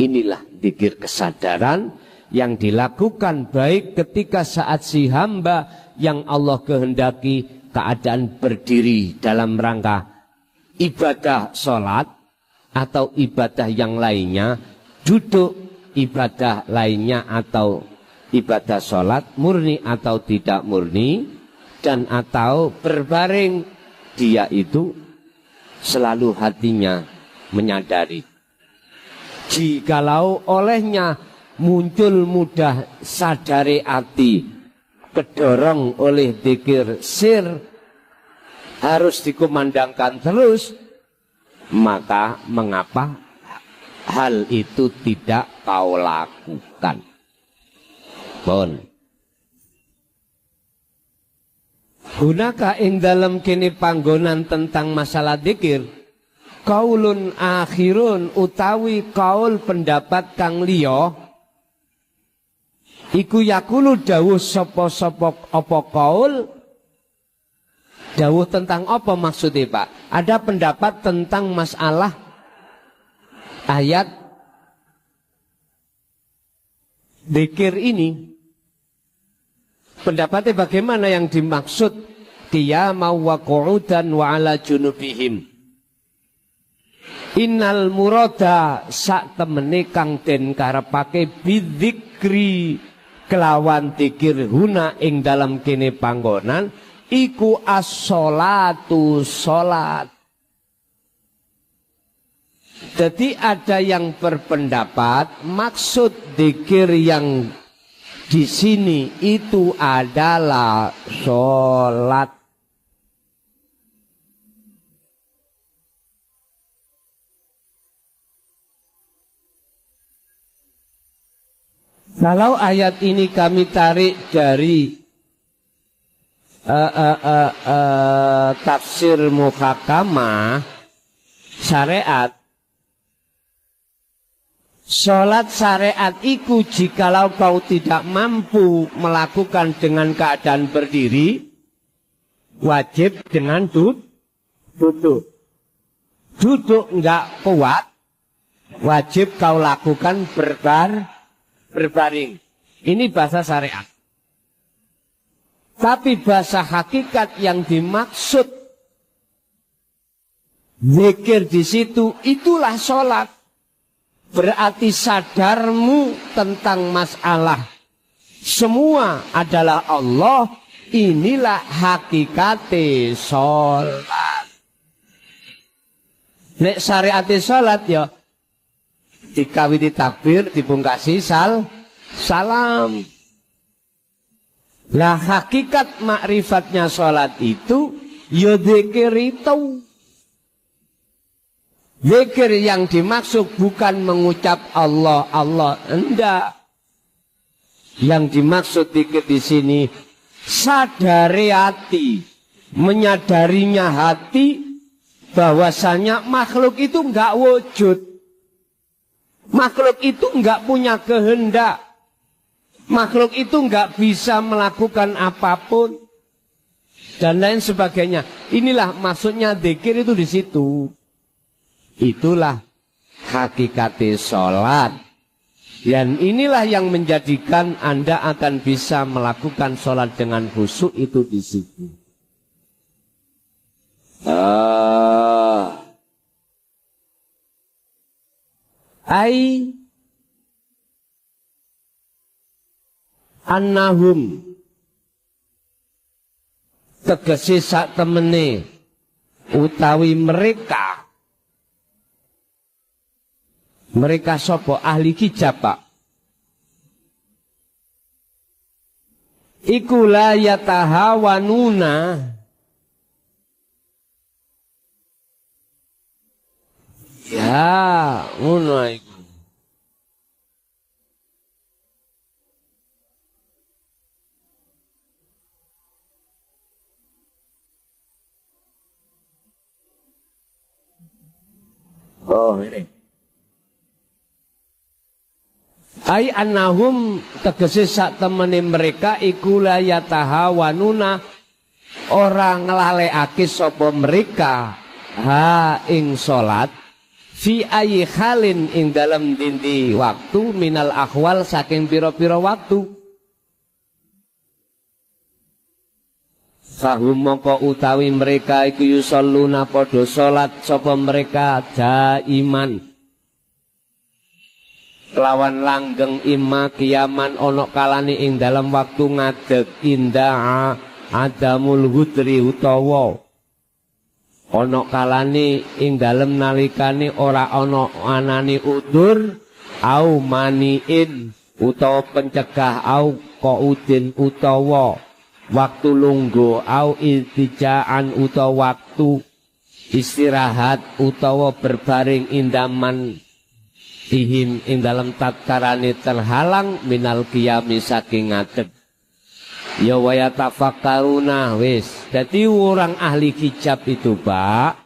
Inilah dzikir kesadaran yang dilakukan baik ketika saat si hamba yang Allah kehendaki keadaan berdiri dalam rangka ibadah sholat atau ibadah yang lainnya, duduk ibadah lainnya atau ibadah sholat murni atau tidak murni, dan atau berbaring, dia itu selalu hatinya menyadari. Jikalau olehnya muncul mudah sadari hati, kedorong oleh dzikir sir, harus dikumandangkan terus, maka mengapa hal itu tidak kau lakukan? Pun gunaka ing dalam kini panggonan tentang masalah dzikir kaulun akhirun utawi kaul pendapat kang liya iku yakulu dawuh sapa-sapa apa kaul dawuh tentang apa maksudnya Pak? Ada pendapat tentang masalah ayat dzikir ini. Pendapatnya bagaimana yang dimaksud qiyamau wa qu'udan wa ala junubihim. Innal murada sak temene kang den karepake bidzikri kelawan dzikir huna ing dalam kene panggonan iku as-sholatu sholat. Jadi ada yang berpendapat maksud dzikir yang di sini itu adalah sholat. Kalau ayat ini kami tarik dari tafsir muhakamah syariat, sholat syariat iku jikalau kau tidak mampu melakukan dengan keadaan berdiri, wajib dengan duduk. Duduk enggak kuat, wajib kau lakukan berbaring. Ini bahasa syariat. Tapi bahasa hakikat yang dimaksud zikir di situ itulah sholat. Berarti sadarmu tentang masalah semua adalah Allah. Inilah hakikate sholat. Nek syariate sholat ya dikawiti takbir, dipungkasi salam. Lah hakikat makrifatnya sholat itu ya dzikir itu. Zikir yang dimaksud bukan mengucap Allah, Allah, enggak. Yang dimaksud zikir di sini sadari hati, menyadarinya hati bahwasanya makhluk itu enggak wujud. Makhluk itu enggak punya kehendak. Makhluk itu enggak bisa melakukan apapun dan lain sebagainya. Inilah maksudnya zikir itu di situ. Itulah hakikat sholat. Dan inilah yang menjadikan Anda akan bisa melakukan sholat dengan khusyuk itu di situ. Annahum tegese sak temene utawi mereka sapa ahli hijab Pak iku la yatahawanuna ya ngono iku. Oh ini. Ai annahum tegese sak temene mereka iku la yatahawanuna orang nglalekake sapa mereka ha ing salat fi ayi halin ing dalam dindi waktu minal ahwal saking pira-pira waktu. Sahum mongko utawi mereka iku yusalluna padha salat sapa mereka jaiman kelawan langgeng imma kiaman ana kalane ing dalam waktu ngadeg indah adamul hudri utawa ana kalane ing dalem nalikane ora ana anane udur au maniin utawa pencegah au qaudin utawa waktu lungguh au iltijaan utawa waktu istirahat utawa berbaring indaman ihim ing dalam tatkarane terhalang minal qiyami saking ngadeg ya waya tafakkaruna wis. Jadi orang ahli hijab itu Pak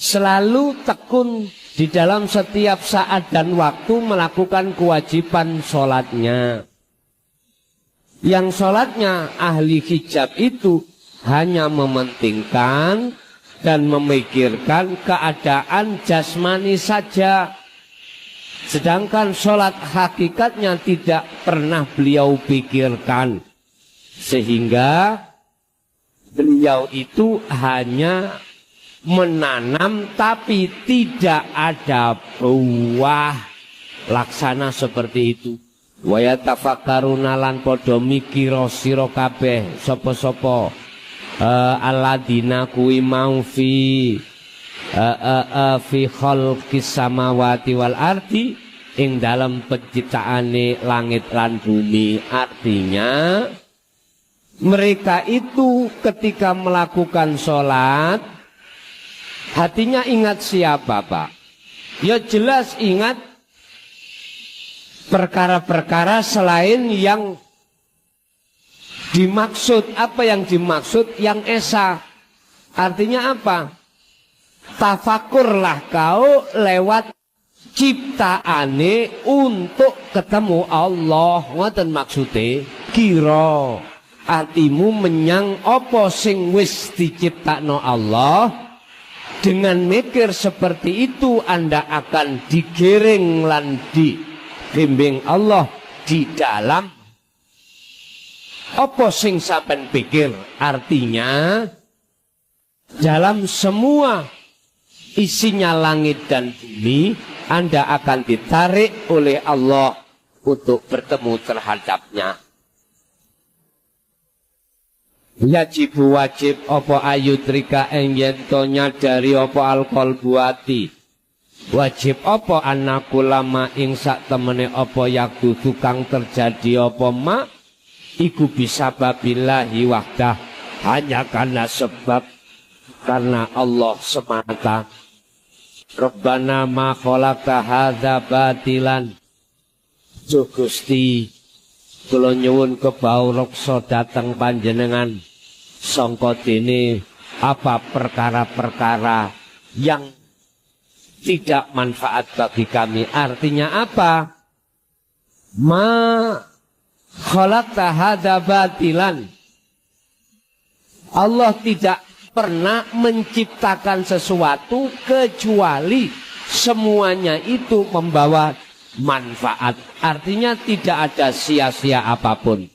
selalu tekun di dalam setiap saat dan waktu melakukan kewajiban sholatnya. Yang sholatnya ahli hijab itu hanya mementingkan dan memikirkan keadaan jasmani saja. Sedangkan sholat hakikatnya tidak pernah beliau pikirkan. Sehingga beliau itu hanya menanam tapi tidak ada buah. Laksana seperti itu. Wa yatafakkaruna lan padha mikira sira kabeh sapa-sapa alladzina kuwi mau fi khalqis samawati wal ardi ing dalam penciptaane langit lan bumi. Artinya mereka itu ketika melakukan sholat hatinya ingat siapa, Pak? Ya jelas ingat perkara-perkara selain yang dimaksud. Apa yang dimaksud? Yang esa. Artinya apa? Tafakurlah kau lewat ciptaane untuk ketemu Allah. Ngoten maksude. Kira atimu menyang apa sing wis diciptakno Allah. Dengan mikir seperti itu Anda akan digiring lan dibimbing Allah di dalam apa sing sampean pikir. Artinya dalam semua isinya langit dan bumi Anda akan ditarik oleh Allah untuk bertemu terhadapnya. Yajibu wajib apa ayutrika ing yen to nyadari apa alqol buati. Wajib apa anaku lama ing sak temene apa yakdu tukang terjadi apa ma iku bisa babillahi wahdah, hanya karena sebab karena Allah semata. Rabbana ma khalaqta hadza batilan. Gusti kula nyuwun kebau reksa dateng panjenengan sangka dene apa perkara-perkara yang tidak manfaat bagi kami. Artinya apa? Ma khalaqta hadza batilan. Allah tidak pernah menciptakan sesuatu kecuali semuanya itu membawa manfaat. Artinya tidak ada sia-sia apapun.